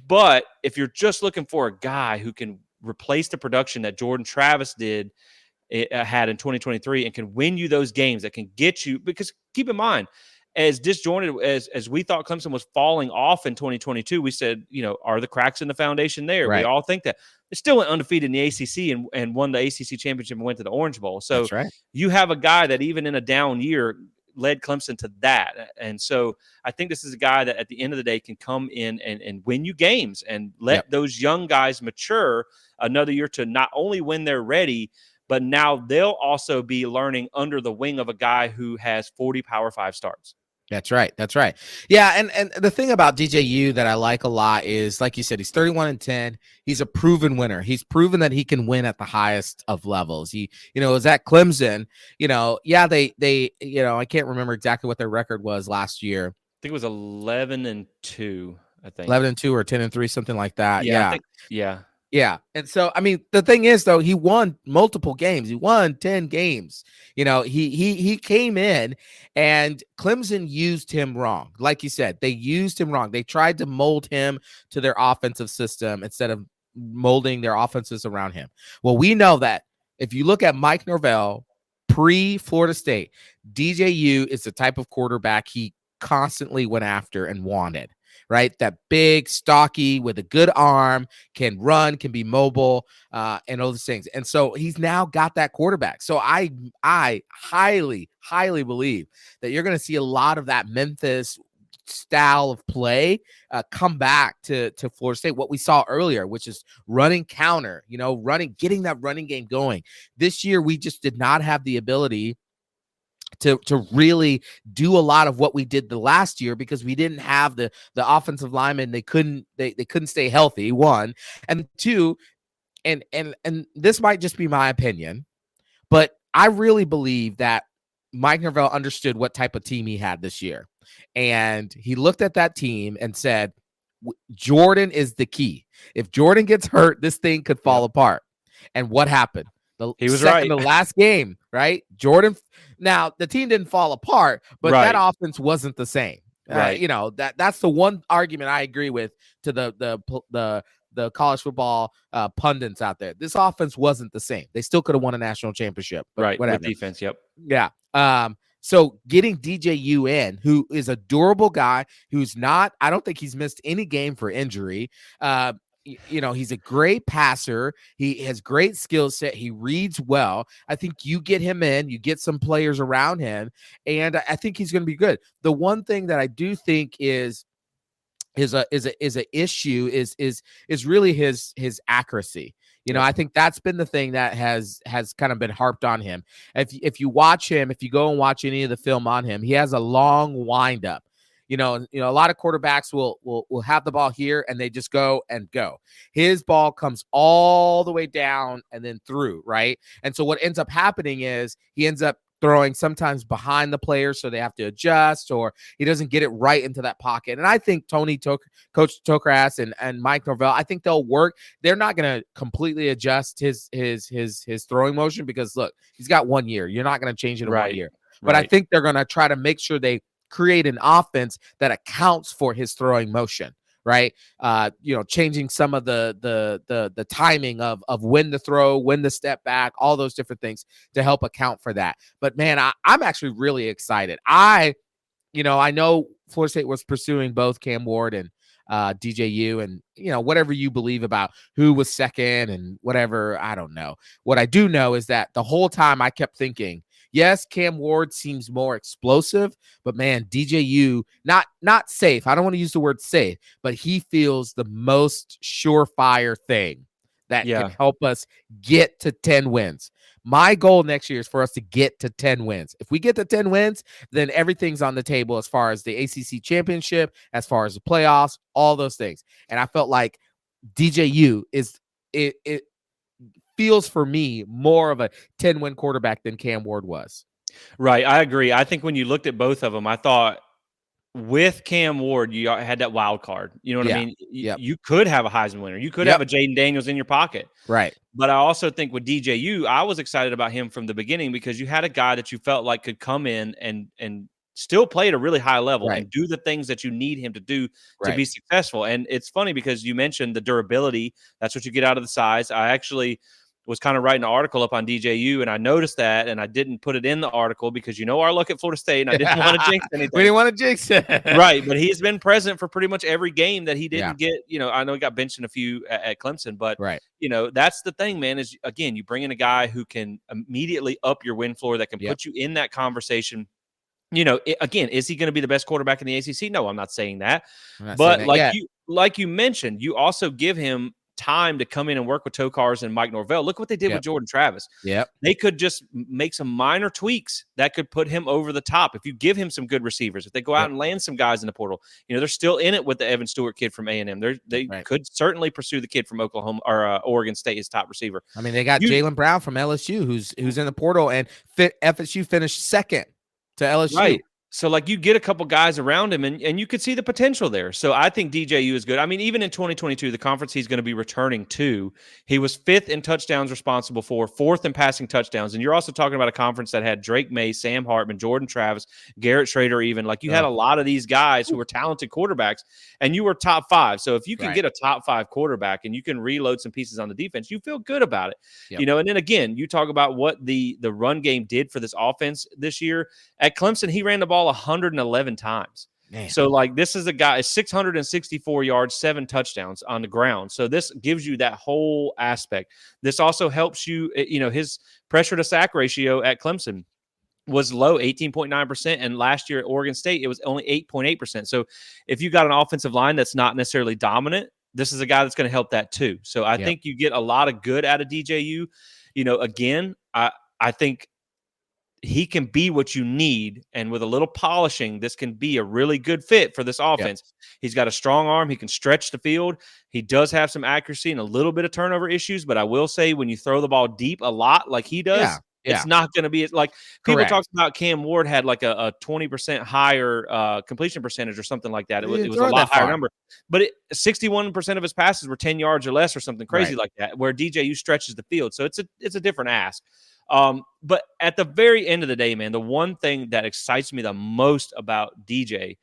But if you're just looking for a guy who can replace the production that Jordan Travis had in 2023 and can win you those games, that can get you, because keep in mind, as disjointed as we thought Clemson was falling off in 2022, we said, are the cracks in the foundation there? Right. We all think that. They still went undefeated in the ACC and won the ACC championship and went to the Orange Bowl. So you have a guy that even in a down year led Clemson to that. And so I think this is a guy that at the end of the day can come in and win you games and let those young guys mature another year to not only when they're ready, but now they'll also be learning under the wing of a guy who has 40 Power 5 starts. That's right. Yeah, and the thing about DJU that I like a lot is, like you said, he's 31-10. He's a proven winner. He's proven that he can win at the highest of levels. He, is at Clemson. They I can't remember exactly what their record was last year. I think it was 11-2. I think 11-2 or 10-3, something like that. Yeah. Yeah. And so, I mean, the thing is, though, he won multiple games. He won 10 games. He came in and Clemson used him wrong. Like you said, they used him wrong. They tried to mold him to their offensive system instead of molding their offenses around him. Well, we know that if you look at Mike Norvell pre-Florida State, DJU is the type of quarterback he constantly went after and wanted. Right? That big, stocky, with a good arm, can run, can be mobile, and all those things. And so he's now got that quarterback. So I highly, highly believe that you're going to see a lot of that Memphis style of play come back to Florida State. What we saw earlier, which is running counter, getting that running game going. This year, we just did not have the ability to really do a lot of what we did the last year because we didn't have the offensive linemen. They couldn't stay healthy, one. And two, and this might just be my opinion, but I really believe that Mike Norvell understood what type of team he had this year. And he looked at that team and said, Jordan is the key. If Jordan gets hurt, this thing could fall apart. And what happened? The He was second right. to last game, right? Jordan. Now the team didn't fall apart, but that Right. offense wasn't the same. Right. That's the one argument I agree with to the college football pundits out there. This offense wasn't the same. They still could have won a national championship, but Right. With whatever. defense. Yep. Yeah. So getting DJU in, who is a durable guy, who's not, I don't think he's missed any game for injury. He's a great passer. He has great skill set. He reads well. I think you get him in, you get some players around him, and I think he's going to be good. The one thing that I do think is a issue is really his accuracy. Yep. I think that's been the thing that has kind of been harped on him. If you watch him, if you go and watch any of the film on him, he has a long windup. A lot of quarterbacks will have the ball here and they just go. His ball comes all the way down and then through, right? And so what ends up happening is he ends up throwing sometimes behind the players, so they have to adjust, or he doesn't get it right into that pocket. And I think Coach Tokras and Mike Norvell, I think they'll work. They're not going to completely adjust his throwing motion because look, he's got 1 year. You're not going to change it in 1 year. But I think they're going to try to make sure they create an offense that accounts for his throwing motion. Right. Changing some of the timing of when to throw, when to step back, all those different things to help account for that. But man, I'm actually really excited. I know Florida State was pursuing both Cam Ward and DJU, and whatever you believe about who was second and whatever, I don't know. What I do know is that the whole time I kept thinking, yes, Cam Ward seems more explosive, but man, DJU not safe. I don't want to use the word safe, but he feels the most surefire thing that can help us get to 10 wins. My goal next year is for us to get to 10 wins. If we get to 10 wins, then everything's on the table as far as the ACC championship, as far as the playoffs, all those things. And I felt like DJU it feels for me more of a 10-win quarterback than Cam Ward was. Right. I agree. I think when you looked at both of them, I thought with Cam Ward, you had that wild card. You know what I mean? You could have a Heisman winner. You could have a Jaden Daniels in your pocket. Right. But I also think with DJU, I was excited about him from the beginning because you had a guy that you felt like could come in and still play at a really high level and do the things that you need him to do to be successful. And it's funny because you mentioned the durability. That's what you get out of the size. I actually was kind of writing an article up on DJU, and I noticed that, and I didn't put it in the article because our look at Florida State, and I didn't want to jinx anything. We didn't want to jinx it. Right, but he's been present for pretty much every game that he didn't get. I know he got benched in a few at Clemson, but that's the thing, man, is again, you bring in a guy who can immediately up your win floor, that can put you in that conversation. Again, is he going to be the best quarterback in the ACC? No, I'm not saying that. But like you mentioned, you also give him time to come in and work with Tokars and Mike Norvell. Look what they did with Jordan Travis. They could just make some minor tweaks that could put him over the top. If you give him some good receivers, if they go out and land some guys in the portal, they're still in it with the Evan Stewart kid from A&M. They could certainly pursue the kid from Oklahoma or Oregon State as top receiver. I mean, they got Jaylen Brown from LSU who's in the portal, and FSU finished second to LSU. Right. So, you get a couple guys around him, and you could see the potential there. So, I think DJU is good. I mean, even in 2022, the conference he's going to be returning to, he was 5th in touchdowns responsible for, 4th in passing touchdowns. And you're also talking about a conference that had Drake May, Sam Hartman, Jordan Travis, Garrett Schrader even. You had a lot of these guys who were talented quarterbacks, and you were top 5. So, if you can get a top 5 quarterback and you can reload some pieces on the defense, you feel good about it. And then, again, you talk about what the run game did for this offense this year. At Clemson, he ran the ball 111 times. Man. So, this is a guy, 664 yards, 7 touchdowns on the ground. So, this gives you that whole aspect. This also helps you, his pressure to sack ratio at Clemson was low, 18.9%. And last year at Oregon State, it was only 8.8%. So, if you got an offensive line that's not necessarily dominant, this is a guy that's going to help that too. So, I think you get a lot of good out of DJU. Again, I think he can be what you need, and with a little polishing, this can be a really good fit for this offense. He's got a strong arm. He can stretch the field. He does have some accuracy and a little bit of turnover issues, but I will say when you throw the ball deep a lot like he does, It's not going to be like people Correct. talk about Cam Ward had like a 20% higher completion percentage or something like that. It was a lot higher number, but 61% of his passes were 10 yards or less or something crazy like that, where DJU stretches the field. So it's a different ask. But at the very end of the day, man, the one thing that excites me the most about DJ,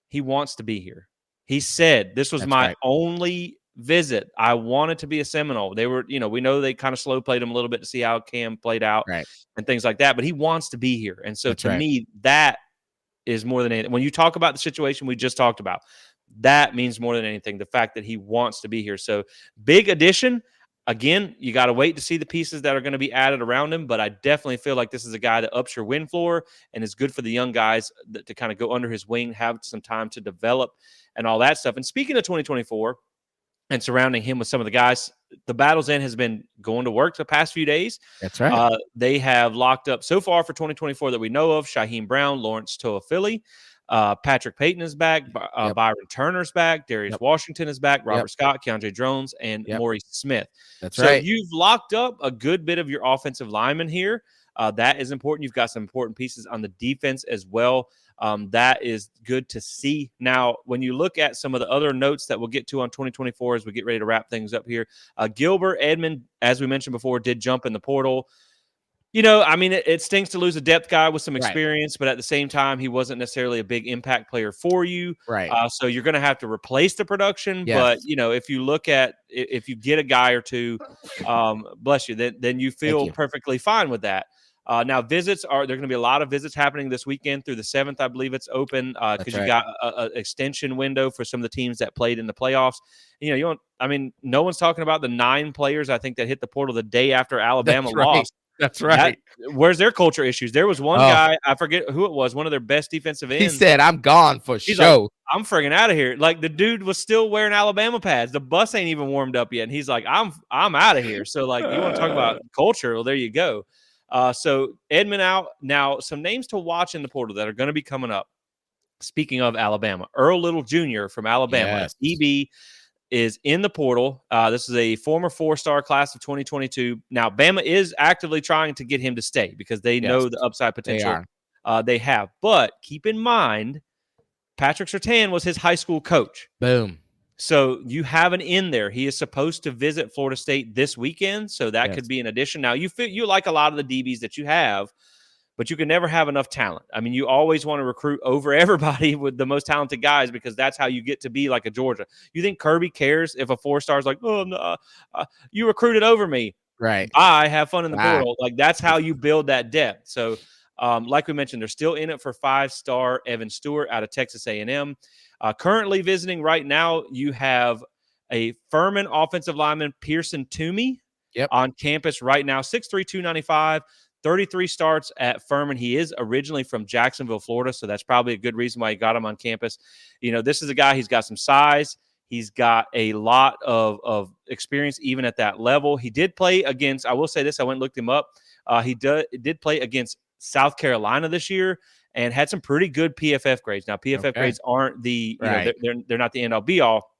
he wants to be here. He said, this was my only visit. I wanted to be a Seminole. They were, we know they kind of slow played him a little bit to see how Cam played out and things like that, but he wants to be here. And so to me, that is more than anything. When you talk about the situation we just talked about, that means more than anything, the fact that he wants to be here. So big addition. Again, you got to wait to see the pieces that are going to be added around him, but I definitely feel like this is a guy that ups your win floor and is good for the young guys to kind of go under his wing, have some time to develop and all that stuff. And speaking of 2024 and surrounding him with some of the guys, the Battle's End has been going to work the past few days. That's right. They have locked up so far for 2024 that we know of: Shaheem Brown, Lawrence Toafili, Patrick Payton is back, Byron Turner's back, Darius Washington is back, Robert Scott, Keandre Jones, and Maurice Smith. That's right. So you've locked up a good bit of your offensive linemen here. That is important. You've got some important pieces on the defense as well. That is good to see. Now, when you look at some of the other notes that we'll get to on 2024 as we get ready to wrap things up here, Gilbert Edmond, as we mentioned before, did jump in the portal. It stinks to lose a depth guy with some experience, but at the same time, he wasn't necessarily a big impact player for you. Right. So you're going to have to replace the production. Yes. But, if you look at if you get a guy or two, bless you, then you feel perfectly fine with that. Now, visits there are going to be a lot of visits happening this weekend through the 7th. I believe it's open because you got an extension window for some of the teams that played in the playoffs. No one's talking about the 9 players, I think, that hit the portal the day after Alabama lost. That's right. Where's their culture issues? There was one guy, I forget who it was, one of their best defensive ends. He said, "I'm gone for show. Like, I'm friggin' out of here." Like, the dude was still wearing Alabama pads. The bus ain't even warmed up yet, and he's like, "I'm out of here." So, like, you want to talk about culture? Well, there you go. So Edmond out. Now, some names to watch in the portal that are going to be coming up. Speaking of Alabama, Earl Little Jr. from Alabama, EB, is in the portal. This is a former 4-star class of 2022. Now, Bama is actively trying to get him to stay because they know the upside potential they have. But keep in mind, Patrick Surtain was his high school coach. Boom. So you have an in there. He is supposed to visit Florida State this weekend, so that could be an addition. Now, you like a lot of the DBs that you have, but you can never have enough talent. You always want to recruit over everybody with the most talented guys because that's how you get to be like a Georgia. You think Kirby cares if a 4-star is like, "Oh, no, you recruited over me." Right. I have fun in the portal. Like, that's how you build that depth. So, like we mentioned, they're still in it for 5-star Evan Stewart out of Texas A&M. Currently visiting right now, you have a Furman offensive lineman, Pearson Toomey, on campus right now, 6'3", 295. 33 starts at Furman. He is originally from Jacksonville, Florida, so that's probably a good reason why he got him on campus. This is a guy, he's got some size. He's got a lot of experience even at that level. He did play against, I will say this, I went and looked him up. He did play against South Carolina this year and had some pretty good PFF grades. Now, PFF grades aren't the, they're not the end-all be-all.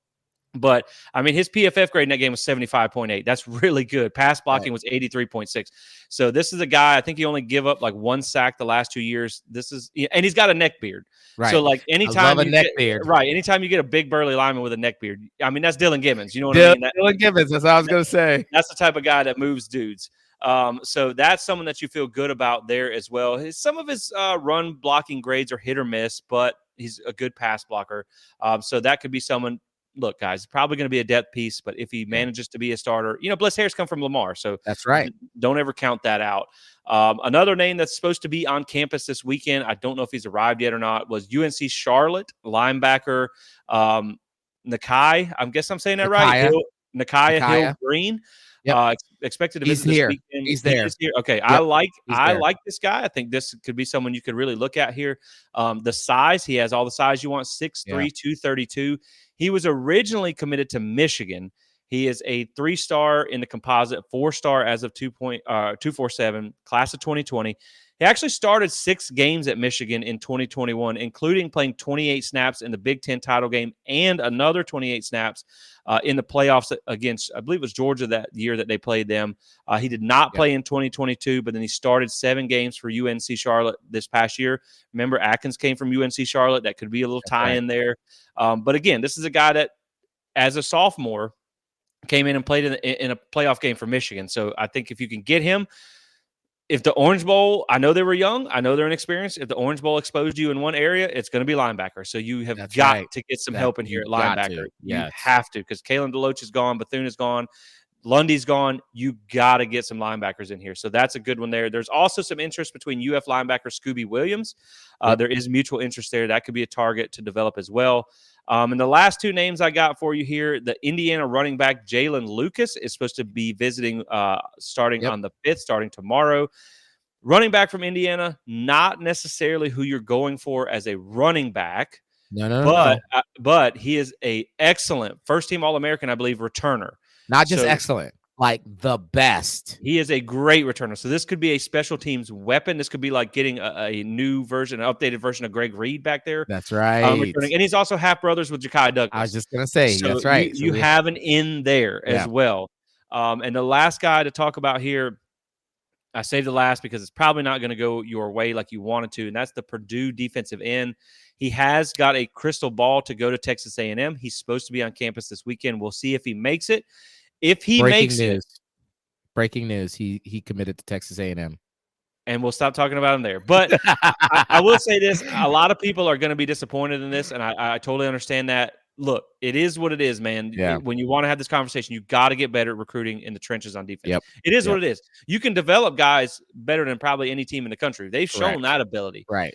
But, his PFF grade in that game was 75.8. That's really good. Pass blocking was 83.6. So this is a guy, I think he only give up like 1 sack the last 2 years. And he's got a neck beard. Right. So, like, anytime anytime you get a big burly lineman with a neck beard, that's Dylan Gibbons. You know what I mean? Dylan Gibbons, that's what I was going to say. That's the type of guy that moves dudes. So that's someone that you feel good about there as well. Some of his run blocking grades are hit or miss, but he's a good pass blocker. So that could be someone. Look, guys, it's probably going to be a depth piece, but if he manages to be a starter, Bless Harris come from Lamar, so that's right. Don't ever count that out. Another name that's supposed to be on campus this weekend, I don't know if he's arrived yet or not, was UNC Charlotte linebacker Nakai. I guess I'm saying that right. Nakia Hill Green. Expected to visit this weekend. He's there. He's here. Okay, I like this guy. I think this could be someone you could really look at here. The size, he has all the size you want, 6'3", 232. He was originally committed to Michigan. He is a 3-star in the composite, 4-star as of 2.247, class of 2020. He actually started 6 games at Michigan in 2021, including playing 28 snaps in the Big Ten title game and another 28 snaps in the playoffs against, I believe it was Georgia that year that they played them. He did not play in 2022, but then he started 7 games for UNC Charlotte this past year. Remember, Atkins came from UNC Charlotte. That could be a little tie in there. But again, this is a guy that, as a sophomore, came in and played in a playoff game for Michigan. So I think if you can get him, if the Orange Bowl, I know they were young, I know they're inexperienced. If the Orange Bowl exposed you in one area, it's going to be linebacker. So you have got to get some help in here at linebacker. You have to, because Kalen DeLoach is gone, Bethune is gone, Lundy's gone. You got to get some linebackers in here. So that's a good one there. There's also some interest between UF linebacker Scooby Williams. There is mutual interest there. That could be a target to develop as well. And the last 2 names I got for you here, the Indiana running back Jalen Lucas is supposed to be visiting starting on the 5th, starting tomorrow. Running back from Indiana, not necessarily who you're going for as a running back. But he is a excellent first-team All-American, I believe, returner. Not just excellent, like the best. He is a great returner. So this could be a special teams weapon. This could be like getting a new version, an updated version of Greg Reed back there. That's right. And he's also half brothers with Ja'Kai Douglas. I was just going to say, that's right. You have an in there as well. And the last guy to talk about here, I saved the last because it's probably not going to go your way like you wanted to, and that's the Purdue defensive end. He has got a crystal ball to go to Texas A&M. He's supposed to be on campus this weekend. We'll see if he makes it. If he makes it, breaking news, he committed to Texas A&M. And we'll stop talking about him there. But I will say this. A lot of people are going to be disappointed in this, and I totally understand that. Look, it is what it is, man. When you want to have this conversation, you got to get better at recruiting in the trenches on defense. It is what it is. You can develop guys better than probably any team in the country. They've shown that ability. Right.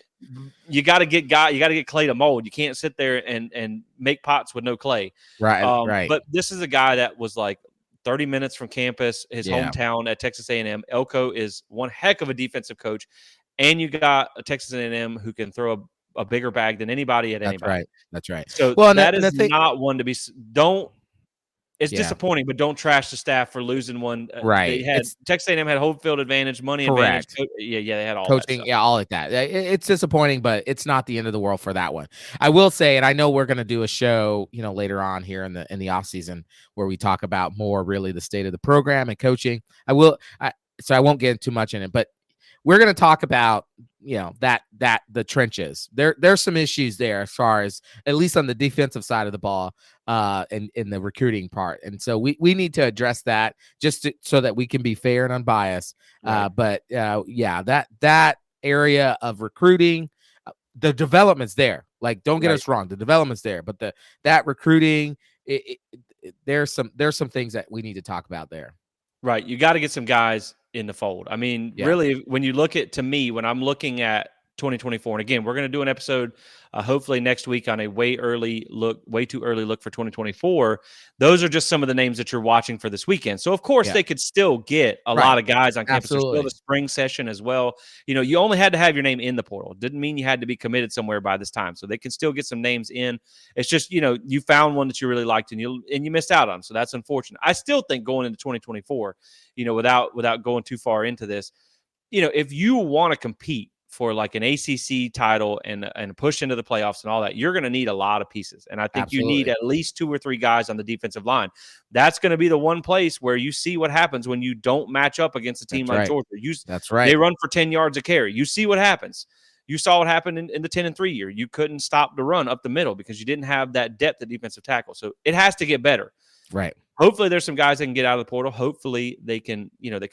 You got to get clay to mold. You can't sit there and make pots with no clay. Right. But this is a guy that was like 30 minutes from campus, his hometown at Texas A&M. Elko is one heck of a defensive coach, and you got a Texas A&M who can throw a bigger bag than anybody at anybody. That's right. So that is not one to be. It's disappointing, but don't trash the staff for losing one. Right. Texas A&M had home field advantage, money advantage. They had all coaching, that stuff. all like that. It's disappointing, but it's not the end of the world for that one. I will say, and I know we're going to do a show, later on here in the off season where we talk about more really the state of the program and coaching. So I won't get too much in it, but we're going to talk about, that the trenches. There's some issues there as far as at least on the defensive side of the ball, and in the recruiting part. And so we need to address that so that we can be fair and unbiased. Right. But that area of recruiting, the development's there. Like, don't get us wrong, the development's there, but that recruiting, there's some things that we need to talk about there. Right. You got to get some guys in the fold. I mean, really, when you look at, to me, when I'm looking at 2024, and again, we're going to do an episode hopefully next week on a way too early look for 2024. Those are just some of the names that you're watching for this weekend. So, of course, they could still get a lot of guys on campus. There's still the spring session as well. You only had to have your name in the portal. Didn't mean you had to be committed somewhere by this time. So they can still get some names in. It's just, you found one that you really liked and you missed out on. So that's unfortunate. I still think going into 2024, without going too far into this, if you want to compete for like an ACC title and push into the playoffs and all that, you're going to need a lot of pieces. And I think you need at least 2 or 3 guys on the defensive line. That's going to be the one place where you see what happens when you don't match up against a team like Georgia. That's right. They run for 10 yards a carry. You see what happens. You saw what happened in the 10-3 year. You couldn't stop the run up the middle because you didn't have that depth at defensive tackle. So it has to get better. Right. Hopefully there's some guys that can get out of the portal. Hopefully they can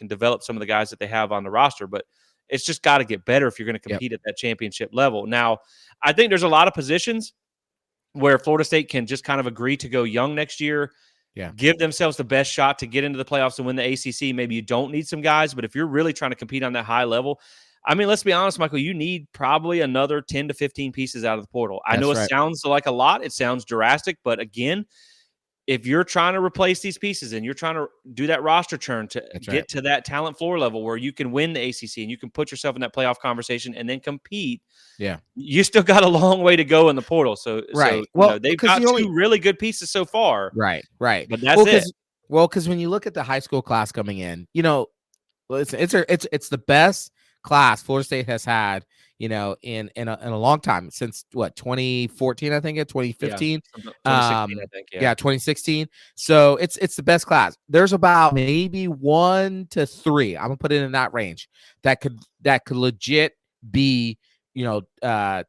develop some of the guys that they have on the roster, but it's just got to get better if you're going to compete at that championship level. Now, I think there's a lot of positions where Florida State can just kind of agree to go young next year, give themselves the best shot to get into the playoffs and win the ACC. Maybe you don't need some guys, but if you're really trying to compete on that high level, I mean, let's be honest, Michael, you need probably another 10 to 15 pieces out of the portal. I know it sounds like a lot. It sounds drastic, but again, if you're trying to replace these pieces and you're trying to do that roster churn to get to that talent floor level where you can win the ACC and you can put yourself in that playoff conversation and then compete, you still got a long way to go in the portal. So they've got 2 really good pieces so far. Right. But that's it. Because when you look at the high school class coming in, it's the best class Florida State has had, in a long time, since 2014, I think, 2015. 2016, I think. Yeah, 2016. So it's the best class. There's about maybe 1 to 3. I'm gonna put it in that range that could legit be, top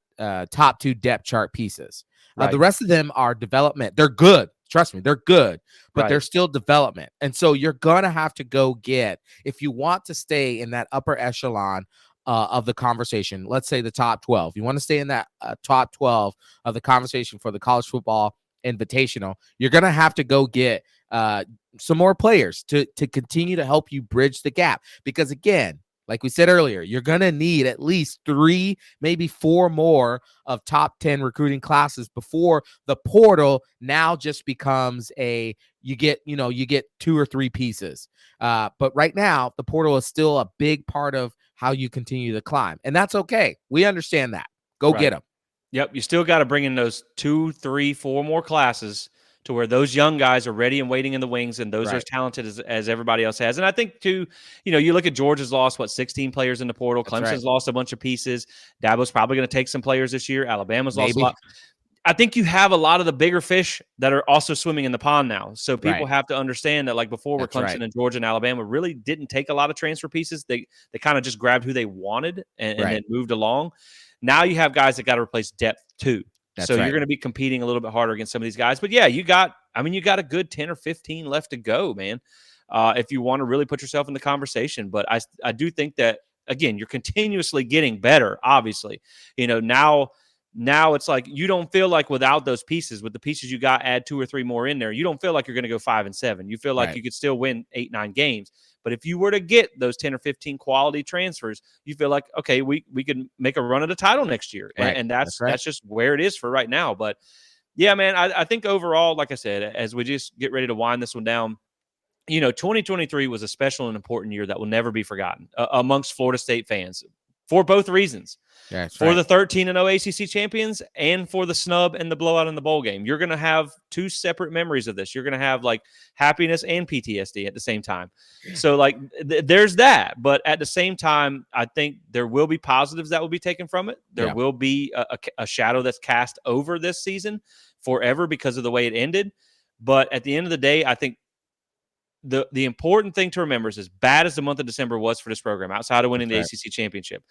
2 depth chart pieces. Right. The rest of them are development. They're good. Trust me, they're good, but they're still development. And so you're going to have to go get, if you want to stay in that upper echelon of the conversation, let's say the top 12, you want to stay in that top 12 of the conversation for the college football invitational, you're going to have to go get some more players to continue to help you bridge the gap. Because again, like we said earlier, you're going to need at least 3, maybe 4 more of top 10 recruiting classes before the portal now just becomes you get 2 or 3 pieces. But right now, the portal is still a big part of how you continue to climb. And that's okay. We understand that. Go get them. Yep. You still got to bring in those 2, 3, 4 more classes to where those young guys are ready and waiting in the wings, and those are as talented as everybody else has. And I think, too, you look at Georgia's lost, 16 players in the portal. Clemson's lost a bunch of pieces. Dabo's probably going to take some players this year. Alabama's lost a lot. I think you have a lot of the bigger fish that are also swimming in the pond now. So people have to understand that, like before, where Clemson and Georgia and Alabama really didn't take a lot of transfer pieces. They kind of just grabbed who they wanted and then moved along. Now you have guys that got to replace depth, too. You're going to be competing a little bit harder against some of these guys. But, yeah, you got a good 10 or 15 left to go, man, if you want to really put yourself in the conversation. But I do think that, again, you're continuously getting better, obviously. Now it's like you don't feel like without those pieces, with the pieces you got, add 2 or 3 more in there, you don't feel like you're going to go 5-7. You feel like you could still win 8, 9 games. But if you were to get those 10 or 15 quality transfers, you feel like, okay, we could make a run at a title next year. Right. And that's just where it is for right now. But, yeah, man, I think overall, like I said, as we just get ready to wind this one down, 2023 was a special and important year that will never be forgotten amongst Florida State fans for both reasons. For the 13-0 ACC champions and for the snub and the blowout in the bowl game. You're going to have 2 separate memories of this. You're going to have like happiness and PTSD at the same time. So like there's that. But at the same time, I think there will be positives that will be taken from it. There will be a shadow that's cast over this season forever because of the way it ended. But at the end of the day, I think the important thing to remember is, as bad as the month of December was for this program, outside of winning the ACC championship,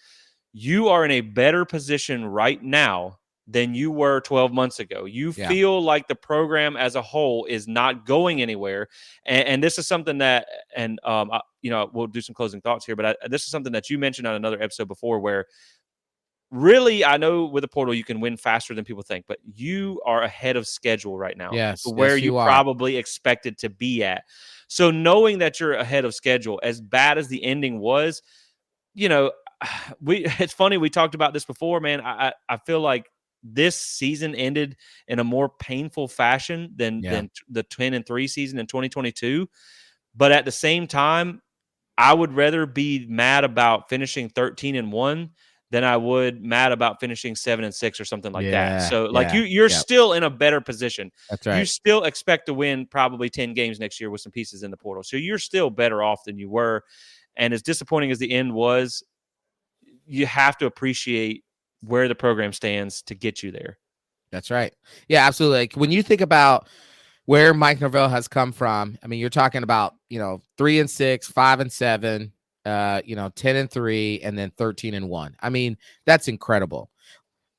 you are in a better position right now than you were 12 months ago. You feel like the program as a whole is not going anywhere. And this is something that, and we'll do some closing thoughts here, but this is something that you mentioned on another episode before, where really, I know with the portal you can win faster than people think, but you are ahead of schedule right now. Where you probably expected to be at. So knowing that you're ahead of schedule, as bad as the ending was, it's funny, we talked about this before, man. I feel like this season ended in a more painful fashion than the 10-3 season in 2022. But at the same time, I would rather be mad about finishing 13-1 than I would mad about finishing 7-6 or something like that. So like you're still in a better position. That's right. You still expect to win probably 10 games next year with some pieces in the portal. So you're still better off than you were. And as disappointing as the end was, you have to appreciate where the program stands to get you there. That's right. Yeah, absolutely. Like when you think about where Mike Norvell has come from, I mean, you're talking about, 3-6, 5-7, 10-3, and then 13-1. I mean, that's incredible.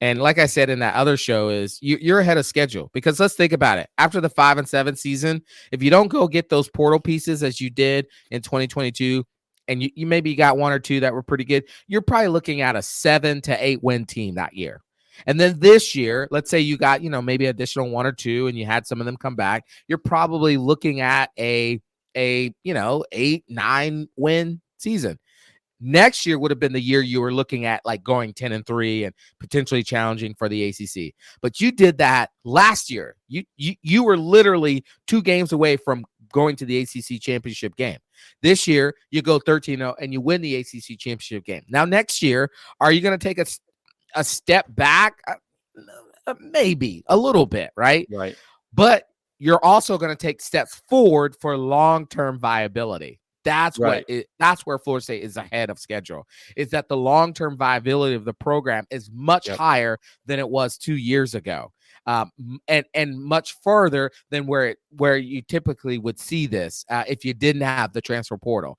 And like I said in that other show, is you're ahead of schedule, because let's think about it. After the 5-7 season, if you don't go get those portal pieces as you did in 2022, and you maybe got 1 or 2 that were pretty good, you're probably looking at a 7 to 8 win team that year. And then this year, let's say you got, maybe additional 1 or 2 and you had some of them come back, you're probably looking at a 8-9 win season. Next year would have been the year you were looking at like going 10-3 and potentially challenging for the ACC. But you did that last year. You were literally 2 games away from going to the ACC championship game. This year, you go 13-0 and you win the ACC championship game. Now, next year, are you going to take a step back? Maybe a little bit, right? Right. But you're also going to take steps forward for long-term viability. That's Right. that's where Florida State is ahead of schedule. Is that the long-term viability of the program is much higher than it was 2 years ago. And much further than where you typically would see this if you didn't have the transfer portal.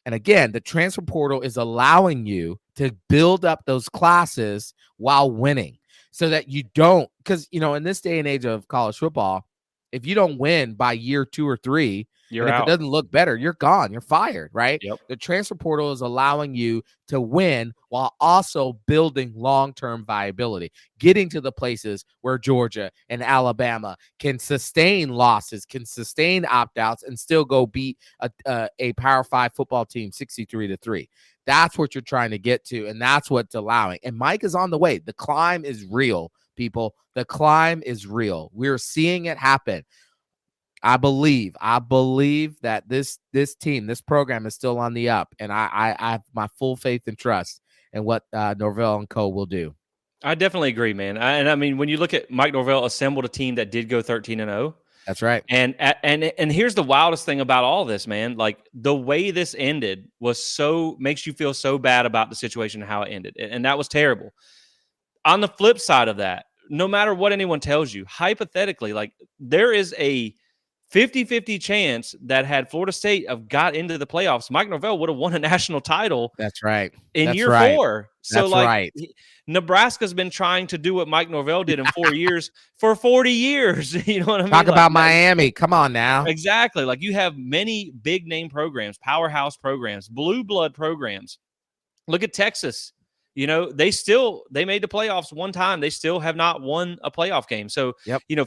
And again, the transfer portal is allowing you to build up those classes while winning so that you don't, because, in this day and age of college football, if you don't win by year 2 or 3, You're and if it out. doesn't look better, you're gone. You're fired, right? Yep. The transfer portal is allowing you to win while also building long-term viability, getting to the places where Georgia and Alabama can sustain losses, can sustain opt-outs, and still go beat a Power 5 football team 63-3. That's what you're trying to get to, and that's what's allowing. And Mike is on the way. The climb is real, people. The climb is real. We're seeing it happen. I believe that this team, this program is still on the up, and I have my full faith and trust in what Norvell and co will do. I definitely agree, man. I mean, when you look at Mike Norvell assembled a team that did go 13-0. That's right. And here's the wildest thing about all this, man. Like the way this ended makes you feel so bad about the situation and how it ended. And that was terrible. On the flip side of that, no matter what anyone tells you, hypothetically, like there is a 50-50 chance that had Florida State have got into the playoffs, Mike Norvell would have won a national title. That's right. In That's year right. 4. So That's like right. Nebraska's been trying to do what Mike Norvell did in 4 years for 40 years. You know what I mean? Talk about Miami. Come on now. Exactly. Like you have many big name programs, powerhouse programs, blue blood programs. Look at Texas. They made the playoffs one time. They still have not won a playoff game. So,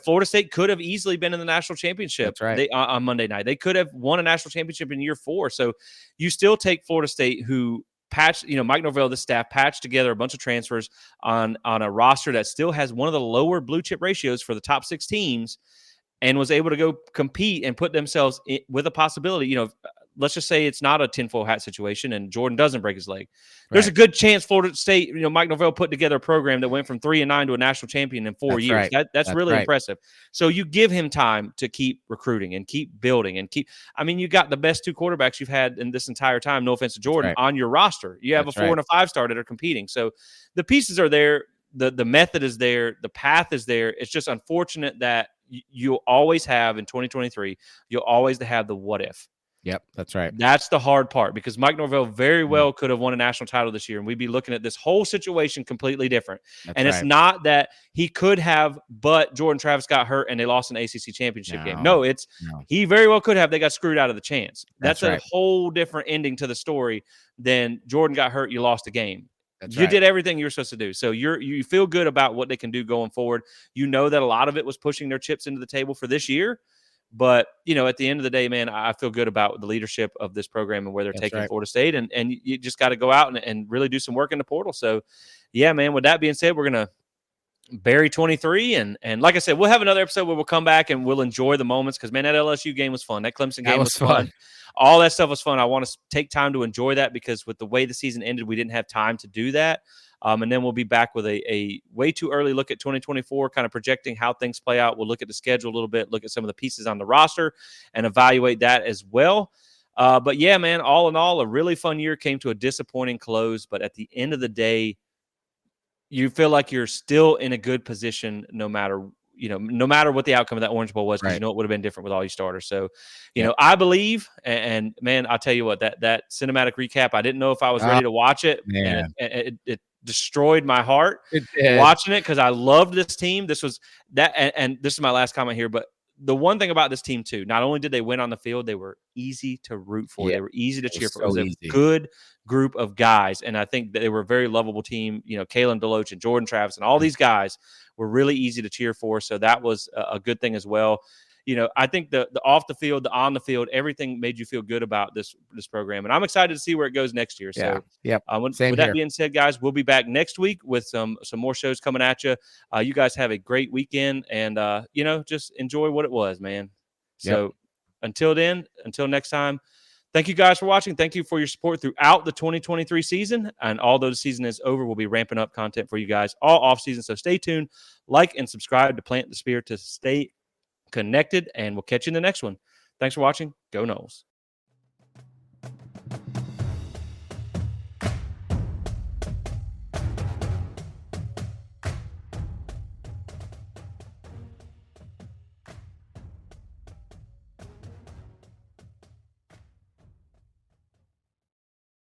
Florida State could have easily been in the national championship. That's right. On Monday night. They could have won a national championship in year 4. So you still take Florida State, who Mike Norvell, the staff patched together a bunch of transfers on a roster that still has one of the lower blue chip ratios for the top 6 teams, and was able to go compete and put themselves with a possibility. Let's just say it's not a tinfoil hat situation and Jordan doesn't break his leg. There's a good chance Florida State, Mike Norvell put together a program that went from 3-9 to a national champion in 4 years. Right. That's really impressive. So you give him time to keep recruiting and keep building and you got the best 2 quarterbacks you've had in this entire time, no offense to Jordan, on your roster. You have a 4 and a 5-star that are competing. So the pieces are there. The method is there. The path is there. It's just unfortunate that you'll always have in 2023, you'll always have the what if. Yep, that's right. That's the hard part, because Mike Norvell very well could have won a national title this year, and we'd be looking at this whole situation completely different. It's not that he could have, but Jordan Travis got hurt and they lost an ACC championship game. No, he very well could have. They got screwed out of the chance. That's a whole different ending to the story than Jordan got hurt, you lost a game. You did everything you were supposed to do. So you feel good about what they can do going forward. You know that a lot of it was pushing their chips into the table for this year. But, at the end of the day, man, I feel good about the leadership of this program and where they're taking Florida State. And you just got to go out and really do some work in the portal. So, yeah, man, with that being said, we're going to bury 23. And like I said, we'll have another episode where we'll come back and we'll enjoy the moments, because, man, that LSU game was fun. That Clemson game was fun. All that stuff was fun. I want to take time to enjoy that, because with the way the season ended, we didn't have time to do that. And then we'll be back with a way too early look at 2024, kind of projecting how things play out. We'll look at the schedule a little bit, look at some of the pieces on the roster, and evaluate that as well. But yeah, man, all in all, a really fun year came to a disappointing close. But at the end of the day, you feel like you're still in a good position no matter what the outcome of that Orange Bowl was, because it would have been different with all your starters. So, I believe, and man, I'll tell you what, that cinematic recap, I didn't know if I was ready to watch it. Man. And it destroyed my heart watching it, because I loved this team. This was that, and this is my last comment here, but the one thing about this team too, not only did they win on the field, they were easy to root for. They were easy to cheer for. It was a good group of guys, and I think that they were a very lovable team. Kalen DeLoach and Jordan Travis and all these guys were really easy to cheer for. So that was a good thing as well. I think the off the field, the on the field, everything made you feel good about this program. And I'm excited to see where it goes next year. So, with that being said, guys, we'll be back next week with some more shows coming at you. You guys have a great weekend, and, just enjoy what it was, man. So until next time, thank you guys for watching. Thank you for your support throughout the 2023 season. And although the season is over, we'll be ramping up content for you guys all off season. So stay tuned, like and subscribe to plant the spirit to stay connected, and we'll catch you in the next one. Thanks for watching. Go Noles.